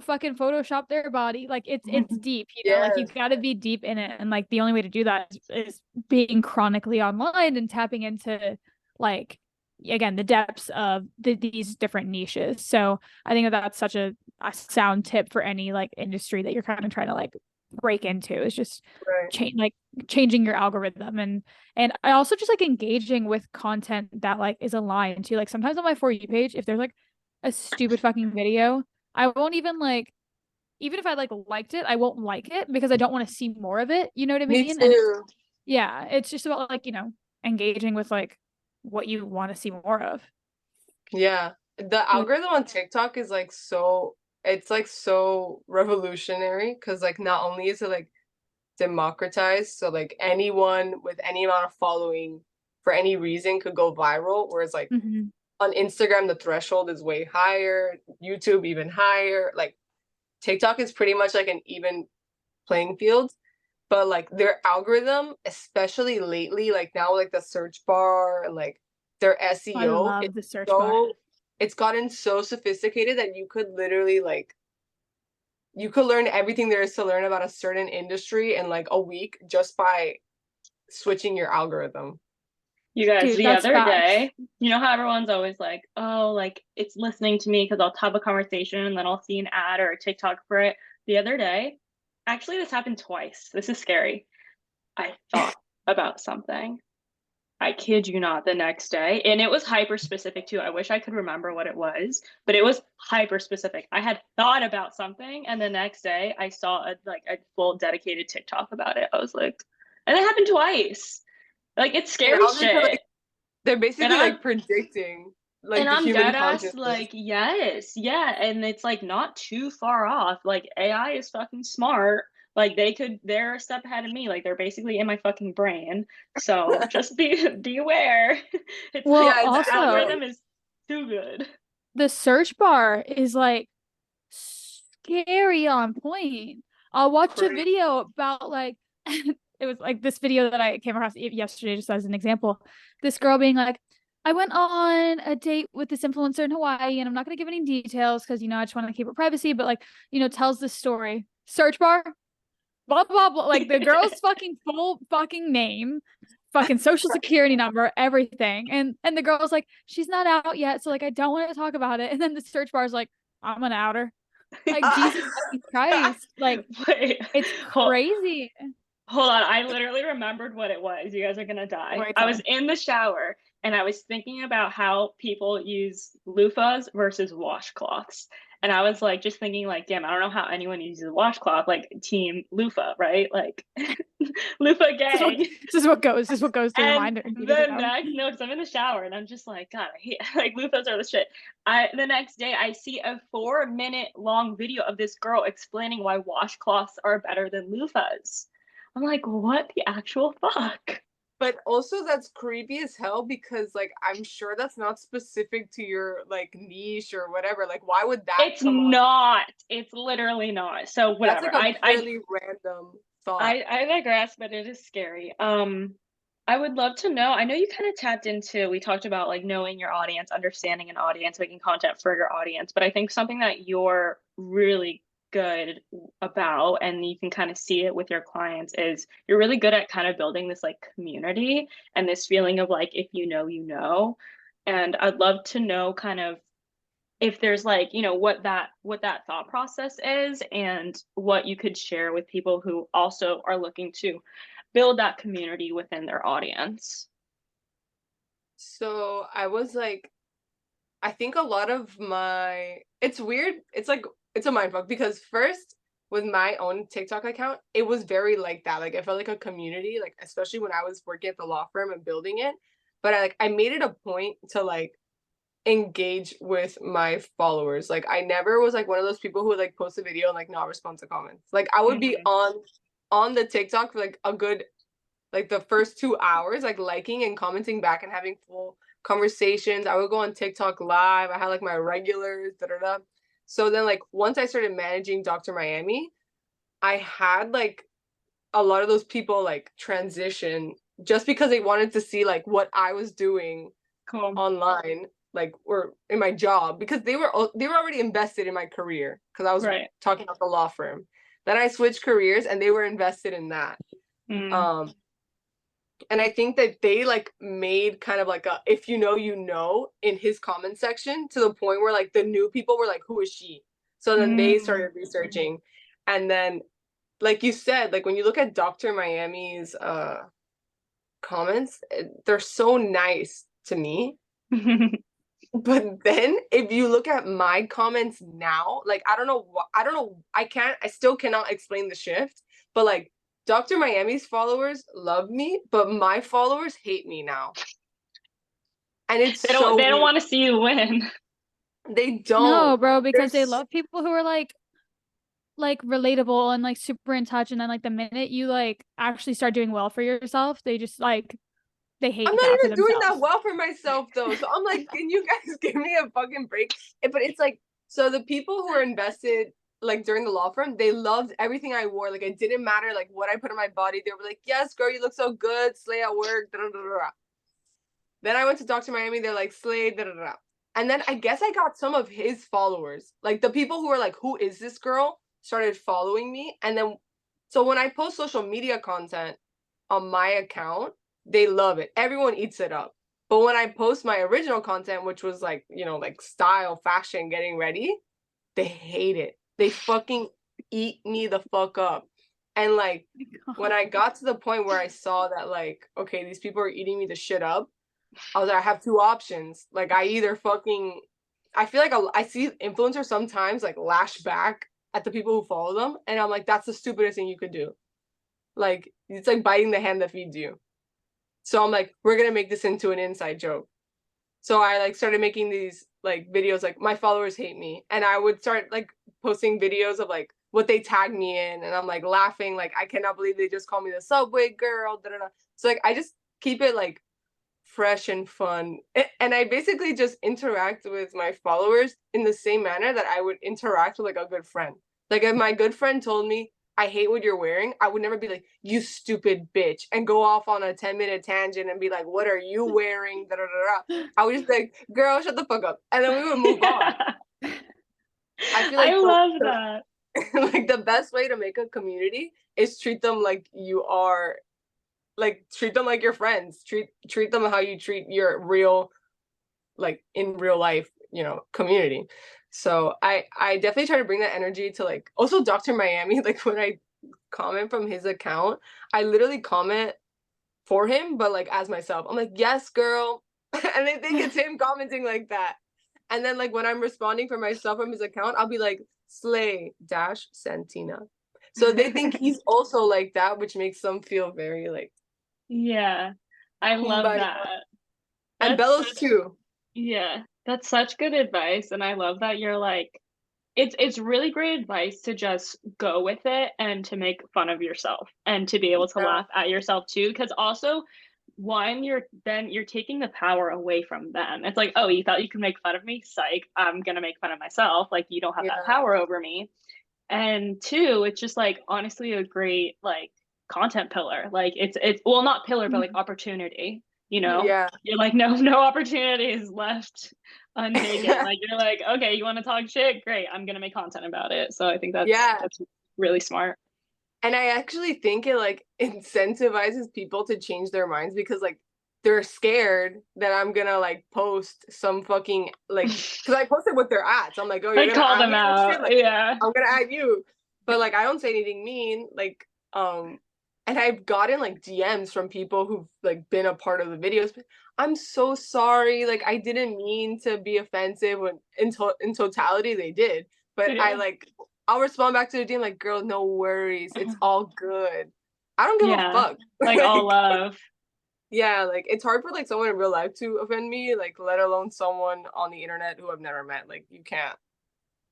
fucking photoshopped their body. Like it's deep, you know, like you Yes. got to be deep in it. And like the only way to do that is being chronically online and tapping into like again the depths of these different niches. So I think that that's such a sound tip for any like industry that you're kind of trying to like break into, is just Right. changing your algorithm. And I also just like engaging with content that like is aligned to, like, sometimes on my For You page, if there's like a stupid fucking video, I won't even like, even if I like liked it, I won't like it because I don't want to see more of it. You know what I Me mean? And too. yeah, it's just about like, engaging with like what you want to see more of. Yeah. The Which, algorithm on TikTok is like so it's like so revolutionary because like not only is it like democratized, so like anyone with any amount of following for any reason could go viral, whereas like mhm. on Instagram the threshold is way higher, YouTube even higher. Like TikTok is pretty much like an even playing field, but like their algorithm, especially lately, like now like the search bar and like their I SEO, love the search bar. so it's gotten so sophisticated that you could literally like you could learn everything there is to learn about a certain industry in like a week just by switching your algorithm. You guys, Dude, the that's other facts. day, you know how everyone's always like, oh, like it's listening to me because I'll have a conversation and then I'll see an ad or a TikTok for it. The other day, actually, this happened twice. This is scary. I thought about something. I kid you not, the next day. And it was hyper specific too. I wish I could remember what it was, but it was hyper specific. I had thought about something, and the next day I saw a full dedicated TikTok about it. I was like, and it happened twice. Like it's And scary now shit. they're And basically I'm like predicting and like the I'm human dead ass consciousness. like, yes, yeah. And it's like not too far off. Like AI is fucking smart. Like they're a step ahead of me. Like they're basically in my fucking brain. So just be aware. It's Well, like Yeah, it's the also scary. algorithm is too good. the search bar is like scary on point. I'll watch a Crazy. video about like it was like this video that I came across yesterday, just as an example. This girl being like, I went on a date with this influencer in Hawaii, and I'm not going to give any details because, I just want to keep her privacy, but like, tells this story. Search bar, blah, blah, blah. Like the girl's fucking full fucking name, fucking social security number, everything. And the girl's like, she's not out yet. So like, I don't want to talk about it. And then the search bar is like, I'm gonna out her. Like Jesus fucking Christ. Like Wait, it's hold, crazy. hold on. I literally remembered what it was. You guys are gonna die. Wait, I tell was me. in the shower and I was thinking about how people use loofahs versus washcloths. And I was like, just thinking, like, damn, I don't know how anyone uses a washcloth, like team loofah, right? Like, loofah This is what gang. this is what goes. This is what goes through your And mind when you just the know. next, no, because I'm in the shower and I'm just like, God, I hate like loofahs are the shit. The next day I see a 4 minute long video of this girl explaining why washcloths are better than loofahs. I'm like, what the actual fuck? But also that's creepy as hell because like I'm sure that's not specific to your like niche or whatever. Like why would that It's come up? not. It's literally not. So That's whatever. like a purely random thought. I digress, but it is scary. I would love to know. I know you kind of tapped into, we talked about like knowing your audience, understanding an audience, making content for your audience, but I think something that you're really good about, and you can kind of see it with your clients, is you're really good at kind of building this like community and this feeling of like, if you know, you know. And I'd love to know kind of if there's like, what that thought process is and what you could share with people who also are looking to build that community within their audience. So I was like I think a lot of my it's weird. It's like it's a mind fuck because first with my own TikTok account, it was very like that. Like I felt like a community, like especially when I was working at the law firm and building it. But I made it a point to like engage with my followers. Like I never was like one of those people who would like post a video and like not respond to comments. Like I would be Mm-hmm. on the TikTok for like a good like the first 2 hours, like liking and commenting back and having full conversations. I would go on TikTok live. I had like my regulars, da da da. So then like once I started managing Dr. Miami, I had like a lot of those people like transition just because they wanted to see like what I was doing Cool. online, like, or in my job, because they were already invested in my career because I was Right. talking about the law firm. Then I switched careers and they were invested in that. Mm. And I think that they like made kind of like a if you know you know in his comment section, to the point where like the new people were like, who is she? So then they Mm. started researching. And then like you said, like when you look at Dr. Miami's comments, they're so nice to me. But then if you look at my comments now, like I don't know, I still cannot explain the shift, but like Dr. Miami's followers love me, but my followers hate me now. And it's so They don't weird. want to see you win. They don't. No, bro, because they There's love people who are like relatable and like super in touch, and then like the minute you like actually start doing well for yourself, they just like they I'm hate not that for even doing that themselves. well for myself though. So I'm like, can you guys give me a fucking break? But it's like, so the people who were invested like during the law firm, they loved everything I wore. Like it didn't matter like what I put on my body. They were like, yes, girl, you look so good, slay at work. Da, da, da, da. Then I went to Dr. Miami, they're like, slay, da, da, da. And then I guess I got some of his followers. Like the people who were like, who is this girl? Started following me. And then so when I post social media content on my account, they love it. Everyone eats it up. But when I post my original content, which was like, you know, like style, fashion, getting ready, they hate it. They fucking eat me the fuck up. And like when I got to the point where I saw that like, okay, these people are eating me the shit up, I was like, I have two options. Like I either fucking I feel like I see influencers sometimes like lash back at the people who follow them, and I'm like, that's the stupidest thing you could do. Like it's like biting the hand that feeds you. So I'm like, we're gonna make this into an inside joke. So I like started making these like videos like my followers hate me, and I would start like posting videos of like what they tag me in, and I'm like laughing like I cannot believe they just call me the subway girl. Da, da, da. So like I just keep it like fresh and fun, and I basically just interact with my followers in the same manner that I would interact with like a good friend. Like if my good friend told me I hate what you're wearing, I would never be like, you stupid bitch, and go off on a 10-minute tangent and be like, what are you wearing? Da, da, da, da. I would just be like, girl, shut the fuck up. And then we would move on. I feel I like love that. like the best way to make a community is treat them like you are, like treat them like your friends. Treat them how you treat your real, like in real life, you know, community. So I definitely try to bring that energy to like also Dr. Miami. Like when I comment from his account, I literally comment for him, but like as myself. I'm like, yes, girl. And they think it's him commenting like that. And then like when I'm responding for myself from his account, I'll be like, slay dash Santina. So they think he's also like that, which makes them feel very like Yeah, I love kumbaya. that. And That's Bellows such, too. yeah, that's such good advice. And I love that you're like, it's really great advice to just go with it and to make fun of yourself and to be able to Yeah. laugh at yourself too. Because also, one, you're taking the power away from them. It's like, oh, you thought you could make fun of me? Psych, I'm gonna make fun of myself. Like you don't have that Yeah. power over me. And two, it's just like honestly a great like content pillar. Like it's well not pillar, but like opportunity, you know? Yeah. You're like, no opportunity is left untaken. Like you're like, okay, you want to talk shit? Great, I'm gonna make content about it. So I think Yeah. that's really smart. And I actually think it like incentivizes people to change their minds because like they're scared that I'm gonna like post some fucking like because I posted what they're at. So I'm like, oh, you're Like gonna call add them me in this shit? out. Like Yeah. I'm gonna add you. But like I don't say anything mean. And I've gotten like DMs from people who've like been a part of the videos. I'm so sorry. Like I didn't mean to be offensive when in totality they did. But I Yeah. like I'll respond back to the DM like, girl, no worries. It's all good. I don't give a Yeah. fuck. Like all Like, love. yeah, like it's hard for like someone in real life to offend me, like let alone someone on the internet who I've never met. Like you can't.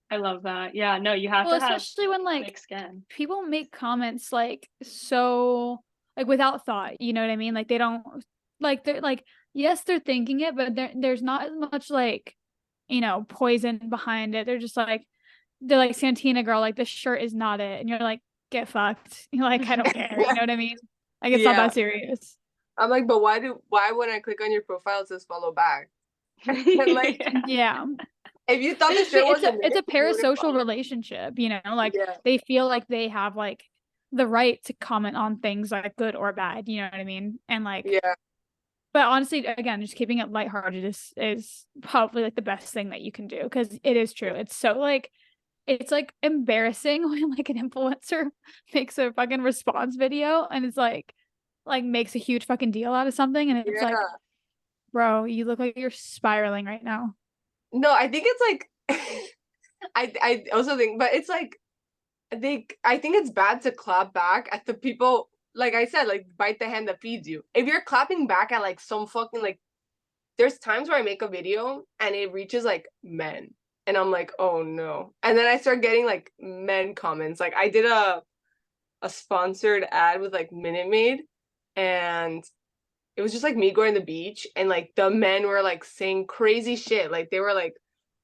I love that. Yeah, no, you have Well, to have especially when like thick skin. people make comments like so like without thought, you know what I mean? Like they don't like they're like yes, they're thinking it, but there's not as much like, you know, poison behind it. They're like Santina girl, like this shirt is not it. And you're like, get fucked. You're like, I don't care. You know what I mean? Like it's not Yeah. that serious. I'm like, but why when I click on your profile it says follow back? And like, Yeah. if you thought the See, shit wasn't it's it, a you wouldn't parasocial follow. relationship, you know, like Yeah. they feel like they have like the right to comment on things like good or bad, you know what I mean? And like, Yeah. but honestly, again, just keeping it lighthearted is probably like the best thing that you can do, because it is true. It's so like, it's like embarrassing when like an influencer makes a fucking response video and it's like makes a huge fucking deal out of something, and it's like, Yeah. bro, you look like you're spiraling right now. No, I think it's like I also think, but it's like I think it's bad to clap back at the people, like I said, like bite the hand that feeds you. If you're clapping back at like some fucking like, there's times where I make a video and it reaches like men, and I'm like, oh no. And then I start getting like men comments. Like I did a sponsored ad with like Minute Maid, and it was just like me going to the beach, and like the men were like saying crazy shit. Like they were like,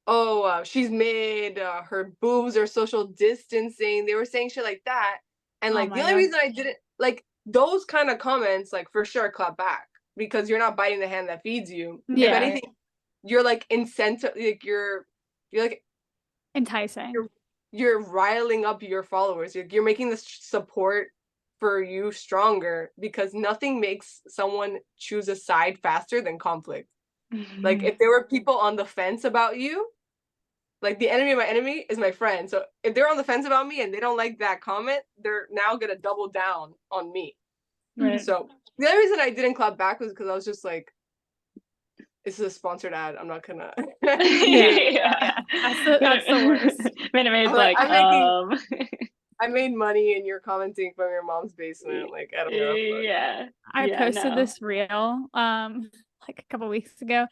oh, she's made, her boobs are social distancing. They were saying shit like that. And Oh like the my only god. reason I didn't like those kind of comments, like for sure clap back, because you're not biting the hand that feeds you. If Yeah. anything, you're like incentive, like you're like Enticing. you're riling up your followers. You're making this support for you stronger, because nothing makes someone choose a side faster than conflict. Like if there were people on the fence about you, like the enemy of my enemy is my friend. So if they're on the fence about me and they don't like that comment, they're now gonna double down on me. Right. So the other reason I didn't clap back was because I was just like, this is a sponsored ad. I'm not gonna. Yeah. That's the worst. Minute Maid's I'm like, like, I made money and you're commenting from your mom's basement. Like, I don't know. yeah. I Yeah, posted no. this reel like a couple weeks ago,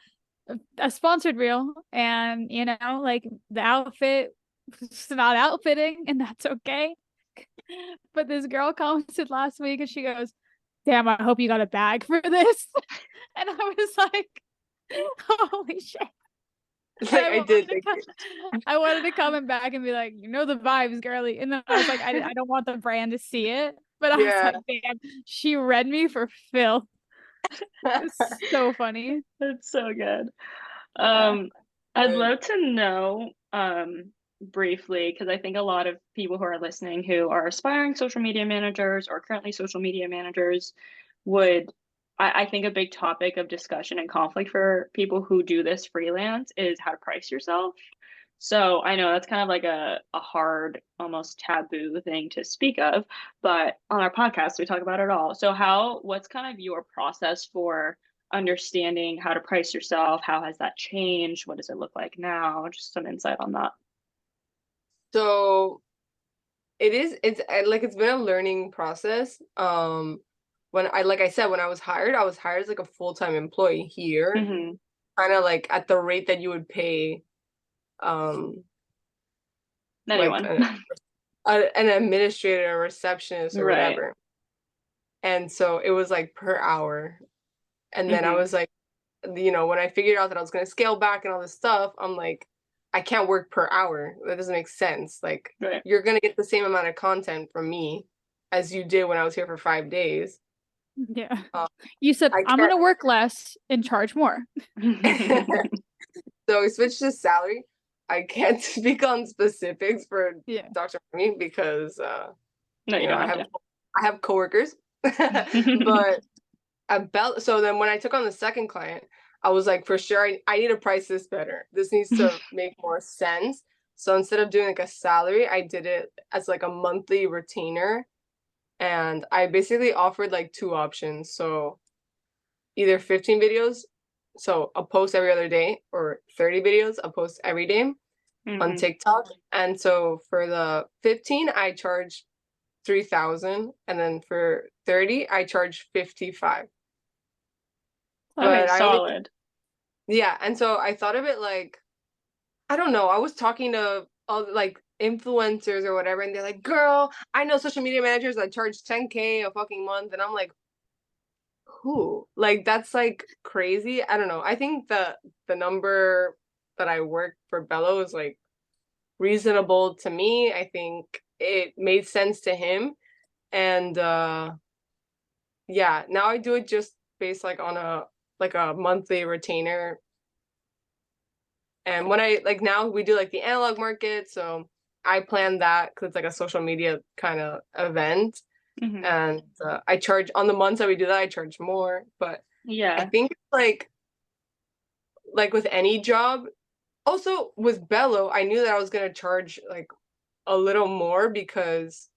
a sponsored reel, and you know, like the outfit was not outfitting, and that's okay. But this girl commented last week and she goes, "Damn, I hope you got a bag for this." And I was like, holy shit. Like And I did. Like, I wanted to comment back and be like, you know the vibes, girly. And then I was like, I don't want the brand to see it. But I was yeah. like, damn, she read me for filth. It's so funny. That's so good. Yeah. I'd love to know, briefly, because I think a lot of people who are listening who are aspiring social media managers or currently social media managers would, I think a big topic of discussion and conflict for people who do this freelance is how to price yourself. So I know that's kind of like a hard, almost taboo thing to speak of, but on our podcast we talk about it all. So what's kind of your process for understanding how to price yourself? How has that changed? What does it look like now? Just some insight on that. So it's like it's been a learning process. When like I said, when I was hired as like a full-time employee here, Mm-hmm. kind of like at the rate that you would pay um like Anyone. an administrator, a receptionist or Right. whatever. And so it was like per hour. And then I Mm-hmm. was like, you know, when I figured out that I was going to scale back and all this stuff, I'm like, I can't work per hour. That doesn't make sense. Like, Right. you're going to get the same amount of content from me as you did when I was here for 5 days. Yeah. Um, You said, I I'm can't. gonna work less and charge more. So we switched to salary. I can't speak on specifics for Yeah. Dr. Remy because, No, you you know, don't have I have coworkers, to. but about so then when I took on the second client, I was like, for sure, I need to price this better. This needs to make more sense. So instead of doing like a salary, I did it as like a monthly retainer. And I basically offered like two options. So either 15 videos, so a post every other day, or 30 videos, a post every day on Mm-hmm. TikTok. And so for the 15, I charge 3,000, and then for 30, I charge 55. Okay, But I only solid. Yeah, and so I thought of it like, I don't know, I was talking to all like influencers or whatever, and they're like, girl, I know social media managers that charge 10K a fucking month. And I'm like, who? Like that's like crazy. I don't know. I think the number that I work for Bello is like reasonable to me. I think it made sense to him. And yeah, now I do it just based like on a monthly retainer. And when I like now we do like the analog market, so I plan that because it's like a social media kind of event. Mhm. And I charge on the months that we do that, I charge more. But I Yeah. think like with any job, also with Bello, I knew that I was gonna charge like a little more because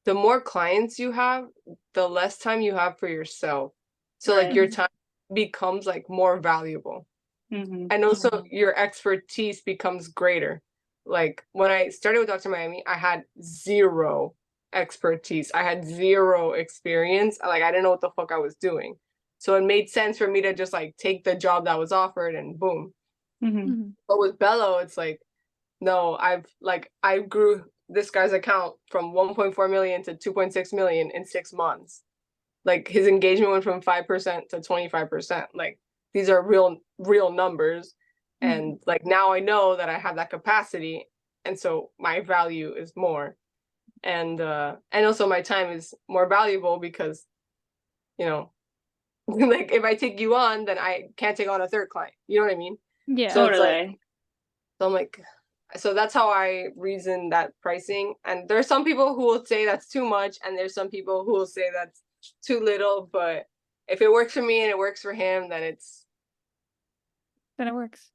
the more clients you have, the less time you have for yourself. So like Right. your time becomes like more valuable. Mhm. And also your expertise becomes greater. Like when I started with Dr. Miami, I had zero expertise. I had zero experience. Like I didn't know what the fuck I was doing. So it made sense for me to just like take the job that was offered and boom. Mhm. Mhm. But with Bello, it's like, no, I grew this guy's account from 1.4 million to 2.6 million in 6 months. Like his engagement went from 5% to 25%. Like these are real numbers. And like now I know that I have that capacity. And so my value is more. And also my time is more valuable because, you know, like if I take you on, then I can't take on a third client. You know what I mean? Yeah. So it's like, Totally. so I'm like, so that's how I reason that pricing. And there are some people who will say that's too much, and there's some people who will say that's too little. But if it works for me and it works for him, Then it works.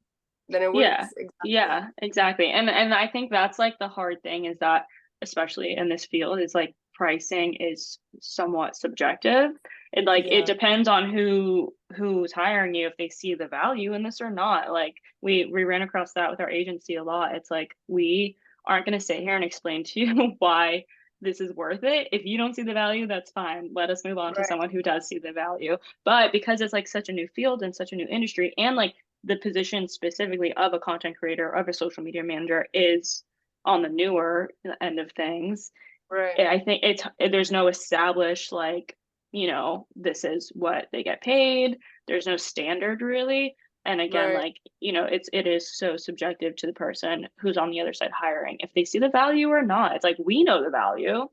then it Yeah. works. Exactly. Yeah, exactly. And I think that's like the hard thing is that especially in this field is like pricing is somewhat subjective. It like it Yeah. depends on who's hiring you if they see the value in this or not. Like we ran across that with our agency a lot. It's like we aren't going to sit here and explain to you why this is worth it. If you don't see the value, that's fine. Let us move on to Right. someone who does see the value. But because it's like such a new field and such a new industry and like the position specifically of a content creator, of a social media manager is on the newer end of things. Right. I think there's no established like, this is what they get paid. There's no standard really. And again, Right. like, it is so subjective to the person who's on the other side hiring. If they see the value or not, it's like we know the value.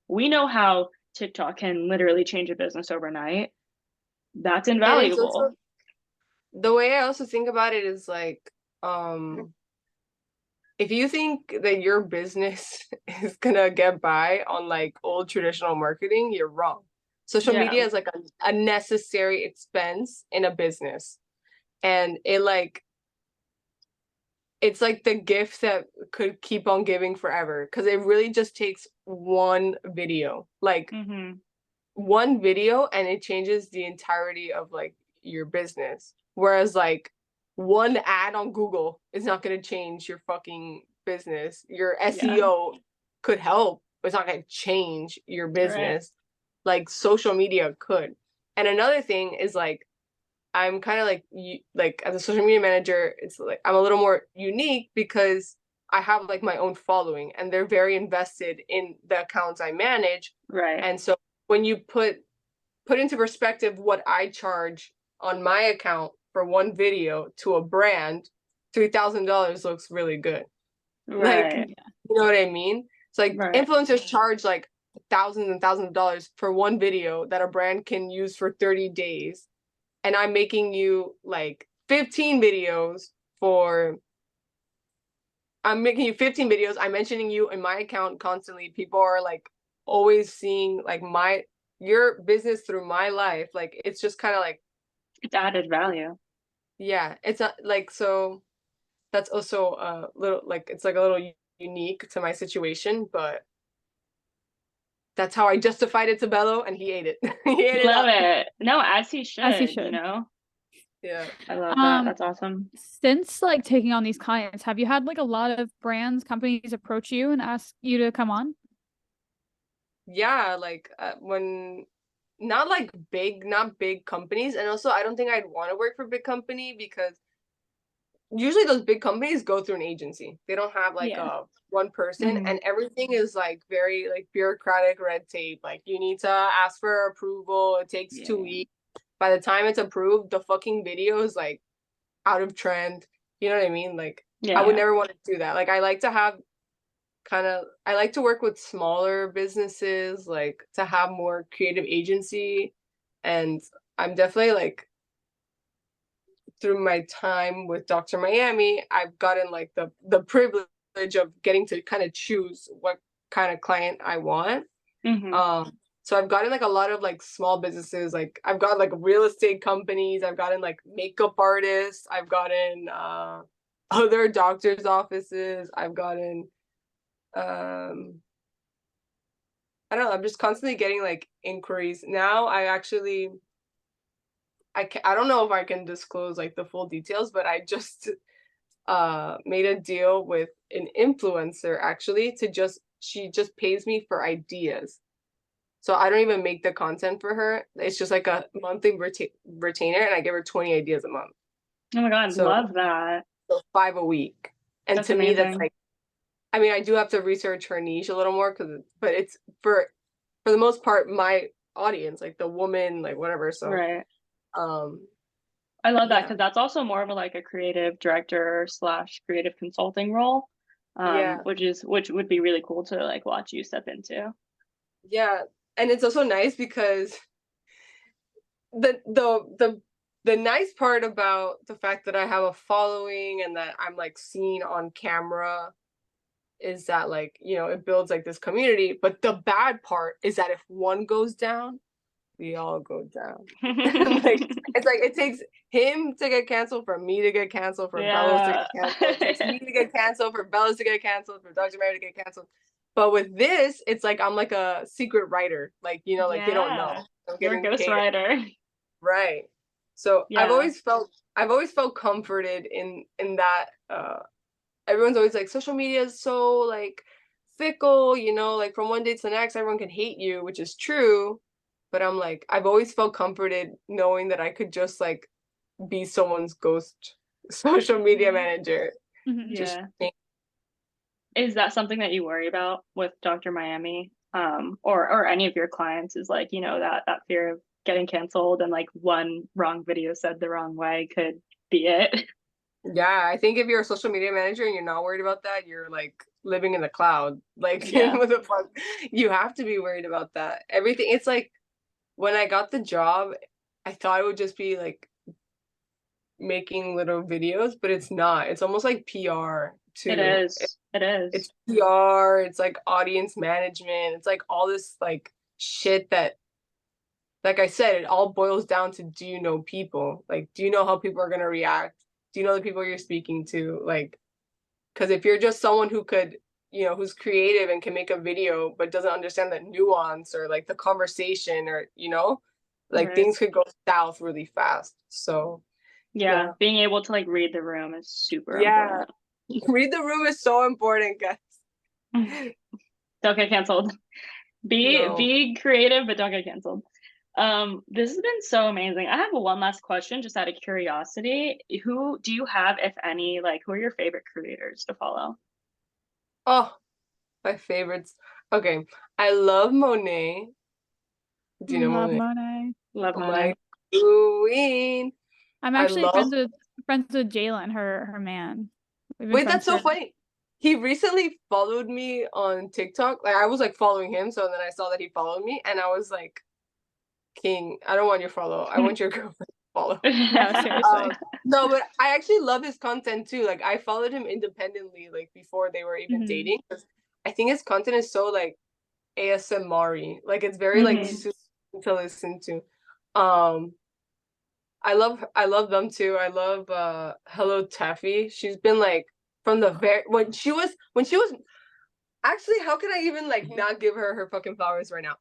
We know how TikTok can literally change a business overnight. That's And it's also invaluable. the way I also think about it is like, um, if you think that your business is gonna get by on like old traditional marketing, you're wrong. Social Yeah. media is like a necessary expense in a business. And it's like the gift that could keep on giving forever because it really just takes one video. Like Mm-hmm. one video and it changes the entirety of like your business. Whereas like one ad on Google is not going to change your fucking business. Your Yeah. SEO could help, but it's not going to change your Right. business like social media could. And another thing is like I'm kind of like as a social media manager, it's like I'm a little more unique because I have like my own following and they're very invested in the accounts I manage. Right. And so when you put into perspective what I charge on my account for one video to a brand, $3,000 looks really good. Like, Right. you know what I mean? It's like Right. influencers charge like thousands and thousands of dollars for one video that a brand can use for 30 days. And I'm making you like 15 videos for I'm making you 15 videos. I'm mentioning you in my account constantly. People are like always seeing like your business through my life. Like it's just kind of like, It's added value. yeah, it's not like so that's also a little like it's like a little unique to my situation, but that's how I justified it to Bello and he ate it. He ate it Love up. it. No, as he As he should, should. Yeah. I love that. Um, That's awesome. since like taking on these clients, have you had like a lot of brands, companies approach you and ask you to come on? Yeah, like when not like not big companies. And also I don't think I'd want to work for a big company because usually those big companies go through an agency. They don't have like Yeah. a one person Hmm. and everything is like very like bureaucratic red tape. Like you need to ask for approval. It takes Yeah. 2 weeks. By the time it's approved, the fucking video is like out of trend. You know what I mean? Like I would Yeah. never want to do that. Like I like to have I like to work with smaller businesses, like to have more creative agency and I'm definitely like through my time with Dr. Miami, I've gotten like the privilege of getting to kind of choose what kind of client I want. So I've gotten like a lot of like small businesses. Like I've got like real estate companies. I've gotten like makeup artists. I've gotten other doctors' offices. I've gotten I don't know. I'm just constantly getting like inquiries. Now I don't know if I can disclose like the full details, but I just made a deal with an influencer actually to just she just pays me for ideas. So I don't even make the content for her. It's just like a monthly retainer, and I give her 20 ideas a month. Oh my God, So, love that. so 5 a week. And That's to me, that's amazing. like, I mean, I do have to research her niche a little more but it's for the most part my audience, like the woman, like whatever. So, Right. um, I love that yeah, because that's also more of a like a creative director slash creative consulting role, yeah, which would be really cool to like watch you step into. yeah. And it's also nice because the the the the nice part about the fact that I have a following and that I'm like seen on camera is that like, it builds like this community. But the bad part is that if one goes down, we all go down. Like it's like it takes him to get canceled for me to get canceled for Bellows to Yeah. get canceled. It takes me to get canceled for Bellows to get canceled for Dr. Mary to get canceled. But with this, it's like I'm like a secret writer. Like, like they don't know. Yeah. I'm You're a getting paid. ghostwriter. Right. So Yeah. I've always felt comforted in that everyone's always like social media is so like fickle, like from one day to the next everyone can hate you, which is true. But I'm like I've always felt comforted knowing that I could just like be someone's ghost social media manager. Just Yeah. Is that something that you worry about with Dr. Miami? Or any of your clients is like, that fear of getting canceled and like one wrong video said the wrong way could be it. Yeah, I think if you're a social media manager and you're not worried about that, you're like living in the cloud. Like, Yeah. what the fuck? You have to be worried about that. Everything. It's like when I got the job, I thought it would just be like making little videos, but it's not. It's almost like PR It too. is. It is. It's PR, it's like audience management. It's like all this like shit that like I said, it all boils down to do you know people? Like, do you know how people are gonna react? Do you know the people you're speaking to? Like, because if you're just someone who could, who's creative and can make a video but doesn't understand the nuance or like the conversation or, like Right. things could go south really fast. So, Yeah. yeah. Being able to like read the room is super Yeah. important. Read the room is so important, guys. Don't get canceled. Be No. be creative, but don't get canceled. This has been so amazing. I have one last question, just out of curiosity. Who do you have, if any, like who are your favorite creators to follow? Oh, my favorites. Okay. I love Monet. Do you know Love Monet? Monet. Love Oh my Monet. queen. I'm I actually love friends with Jalen, her man. We've been Wait, that's friends so for funny. He recently followed me on TikTok. Like I was like following him, so then I saw that he followed me, and I was like, "King, I don't want your follow. I want your girlfriend to follow." no, Um, seriously. no, but I actually love his content too. Like I followed him independently, like before they were even Hmm. dating. 'Cause I think his content is so like ASMR-y. Like it's very like Hmm. soothing to listen to. Um, I love them too. I love Hello Taffy. She's been like from the very when she was actually how can I even like not give her fucking flowers right now?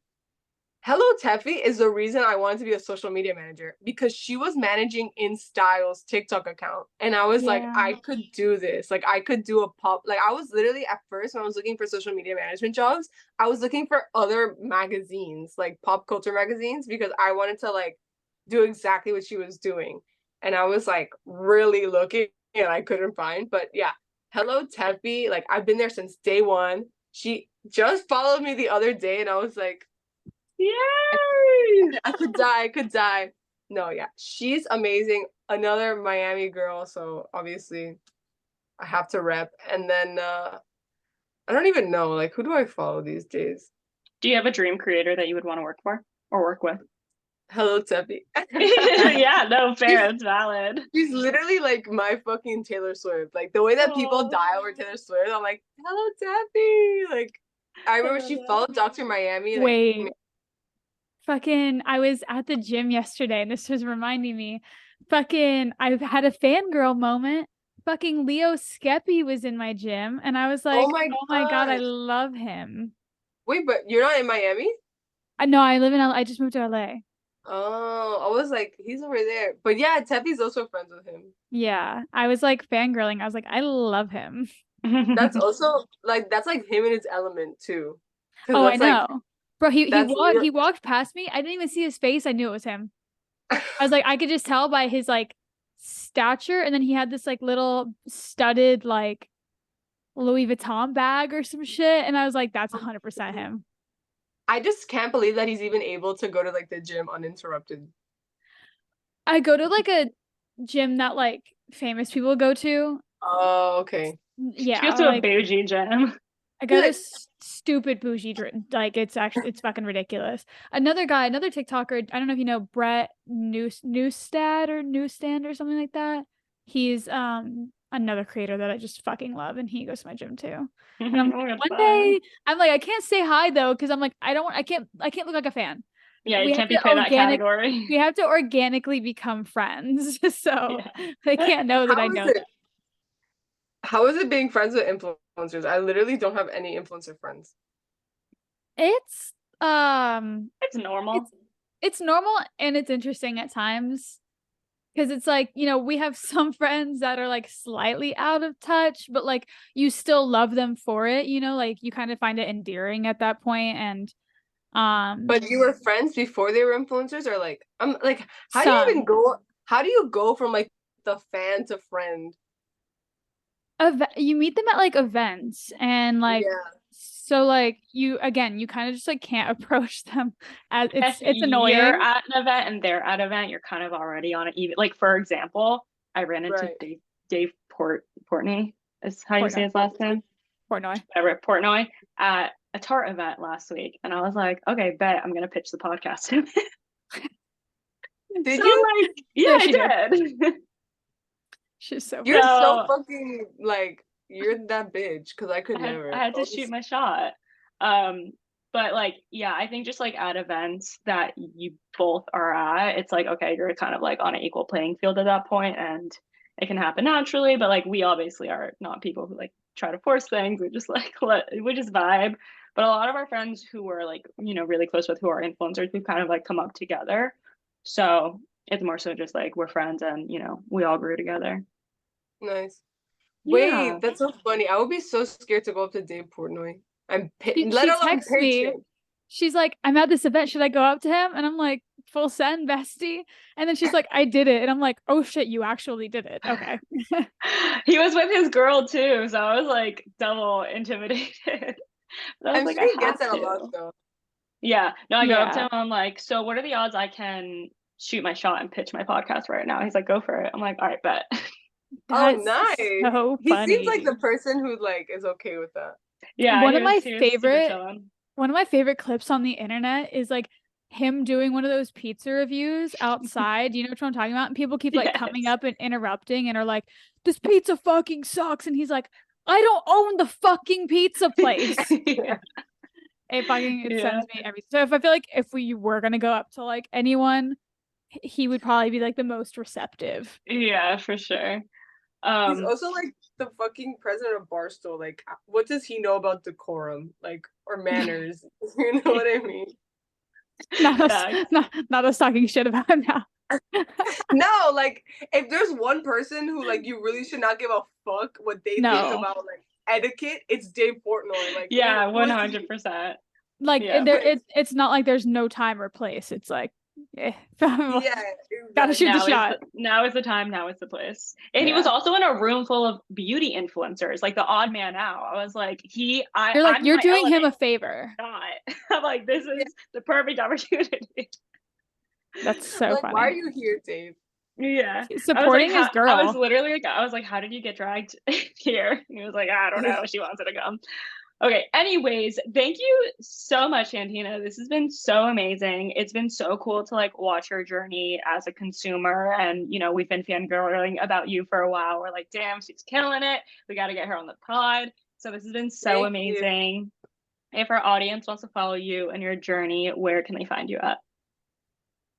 Hello Taffy is the reason I wanted to be a social media manager because she was managing In Style's TikTok account and I was like Yeah. I could do this. Like I could do a pop like I was literally at first when I was looking for social media management jobs, I was looking for other magazines, like pop culture magazines because I wanted to like do exactly what she was doing. And I was like really looking and I couldn't find. But yeah, hello Teppy. Like I've been there since day one. She just followed me the other day and I was like, Yay! I could die, I could die. No, yeah. She's amazing. Another Miami girl, so obviously I have to rep. And then I don't even know, like who do I follow these days? Do you have a dream creator that you would want to work for or work with? Hello, Teppy. Yeah, no, She's, fair, it's valid. she's literally like my fucking Taylor Swift. Like the way that people Oh, die over Taylor Swift, I'm like, hello, Teppy. Like I I remember love she that. followed Dr. Miami. Like Wait, fucking, I was at the gym yesterday and this was reminding me, fucking, I've had a fangirl moment. Fucking Leo Skeppy was in my gym and I was oh like, my oh my God, I god. love him. Wait, but you're not in Miami? I know I live in LA. I just moved to LA. Oh, I was like, he's over there. But yeah, Teppy's also friends with him. Yeah, I was like fangirling. I was like, I love him. That's also like that's like him in his element too. Because Oh, I that's like know. Bro, he that's walked real. he walked past me. I didn't even see his face. I knew it was him. I was like, I could just tell by his like stature, and then he had this like little studded like Louis Vuitton bag or some shit, and I was like, that's 100% him. I just can't believe that he's even able to go to like the gym uninterrupted. I go to like a gym that like famous people go to. Oh, okay. She goes Yeah, to a like bougie gym. I He's got a like, stupid bougie like it's fucking ridiculous. Another guy, another TikToker, I don't know if you know Brett Newstad or Newstand or something like that. He's another creator that I just fucking love and he goes to my gym too. And I'm Oh my like, God, one fun. day I'm like I can't say hi though because I'm like I can't look like a fan. Yeah, you We have can't be to put in that we category. have to organically become friends. So Yeah. they can't know that I how is know it? them. How is it being friends with influencers? I literally don't have any influencer friends. It's um It's it's normal. it's normal and it's interesting at times because it's like, we have some friends that are like slightly out of touch, but like you still love them for it, like you kind of find it endearing at that point. And um But you were friends before they were influencers, or like I'm like, how do you even some go? How do you go from like the fan to friend? you meet them at like events and like Yeah, so like you kind of just like can't approach them as If it's you're annoying. at an event and they're at an event, you're kind of already on it. Even like for example, I ran into right. Dave Portney is how you say Portnoy. his last name. Portnoy. Whatever, Portnoy at a Tart event last week, and I was like, okay, bet I'm gonna pitch the podcast to him. Did So you? like, yeah, Yeah, she did. I did. She's so You're funny. so So fucking like you're that bitch because I could I never. had to shoot my shot. Um, but like, yeah, I think just like at events that you both are at, it's like, okay, you're kind of like on an equal playing field at that point, and it can happen naturally. But like, we obviously are not people who like try to force things. We just like we just vibe. But a lot of our friends who were like, really close with who are influencers, we've kind of like come up together. So it's more so just like we're friends and we all grew together. Nice. Yeah. Wait, that's so funny. I would be so scared to go up to Dave Portnoy. Let She alone texts pitch me. him. She's like, I'm at this event. Should I go up to him? And I'm like, full send, bestie. And then she's like, I did it. And I'm like, oh shit, you actually did it. Okay. He was with his girl too, so I was like double intimidated. But I was I'm like, sure I he gets have that a lot to. though. Yeah. No, I go up to Yeah. him. I'm like, so what are the odds I can shoot my shot and pitch my podcast right now? He's like, go for it. I'm like, all right, bet. Oh, That's nice. so He seems like funny. the person who like is okay with that. Yeah, One of my he was super favorite chilling. one of my favorite clips on the internet is like him doing one of those pizza reviews outside. You know what I'm talking about? And people keep like coming Yes. up and interrupting and are like, this pizza fucking sucks. And he's like, I don't own the fucking pizza place. Yeah. It Yeah. sends me every so if I feel like if we were gonna go up to like anyone, he would probably be like the most receptive. Yeah, for sure. He's Um, also like the fucking president of Barstool. Like, what does he know about decorum, like, or manners? You know what I mean? Not us, facts. not us talking shit about him now. No, like, if there's one person who like you really should not give a fuck what they think No, about like etiquette, it's Dave Portnoy. Like, Yeah, who is he? 100%. like Yeah. it's not like there's no time or place. It's like, Yeah, gotta shoot the exactly. shot. Now is the time, now is the place. And he was Yeah, also in a room full of beauty influencers, like the odd man out. I was like, you're like I'm in you're my doing him element. a favor. Not. I'm like, this Yeah, is the perfect opportunity. That's so like, why are funny. you here, Dave? Yeah. He's supporting his I was girl. literally like, I was like, how did you get dragged here? And he was like, I don't know. She wants to come. Okay, anyways, thank you so much, Santina. This has been so amazing. It's been so cool to like watch your journey as a consumer. And, you know, we've been fangirling about you for a while. We're like, damn, she's killing it. We got to get her on the pod. So this has been so Thank you. amazing. If our audience wants to follow you and your journey, where can they find you at?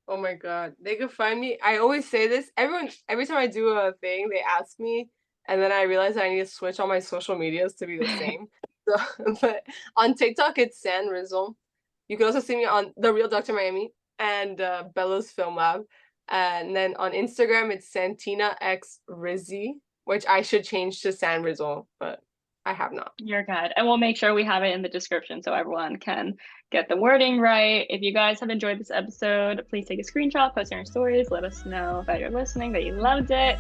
Oh my God. They could find me. I always say this. Every time I do a thing, they ask me, and then I realize I need to switch all my social medias to be the same. So, but on TikTok, it's San Rizzle. You can also see me on The Real Dr. Miami and Bella's Film Lab. And then on Instagram, it's Santina X Rizzi, which I should change to San Rizzle, but I have not. You're good. And we'll make sure we have it in the description so everyone can get the wording right. If you guys have enjoyed this episode, please take a screenshot, post in your stories, let us know that you're listening, that you loved it.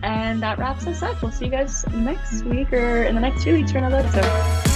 And that wraps us up. We'll see you guys next week or in the next 2 weeks for another episode.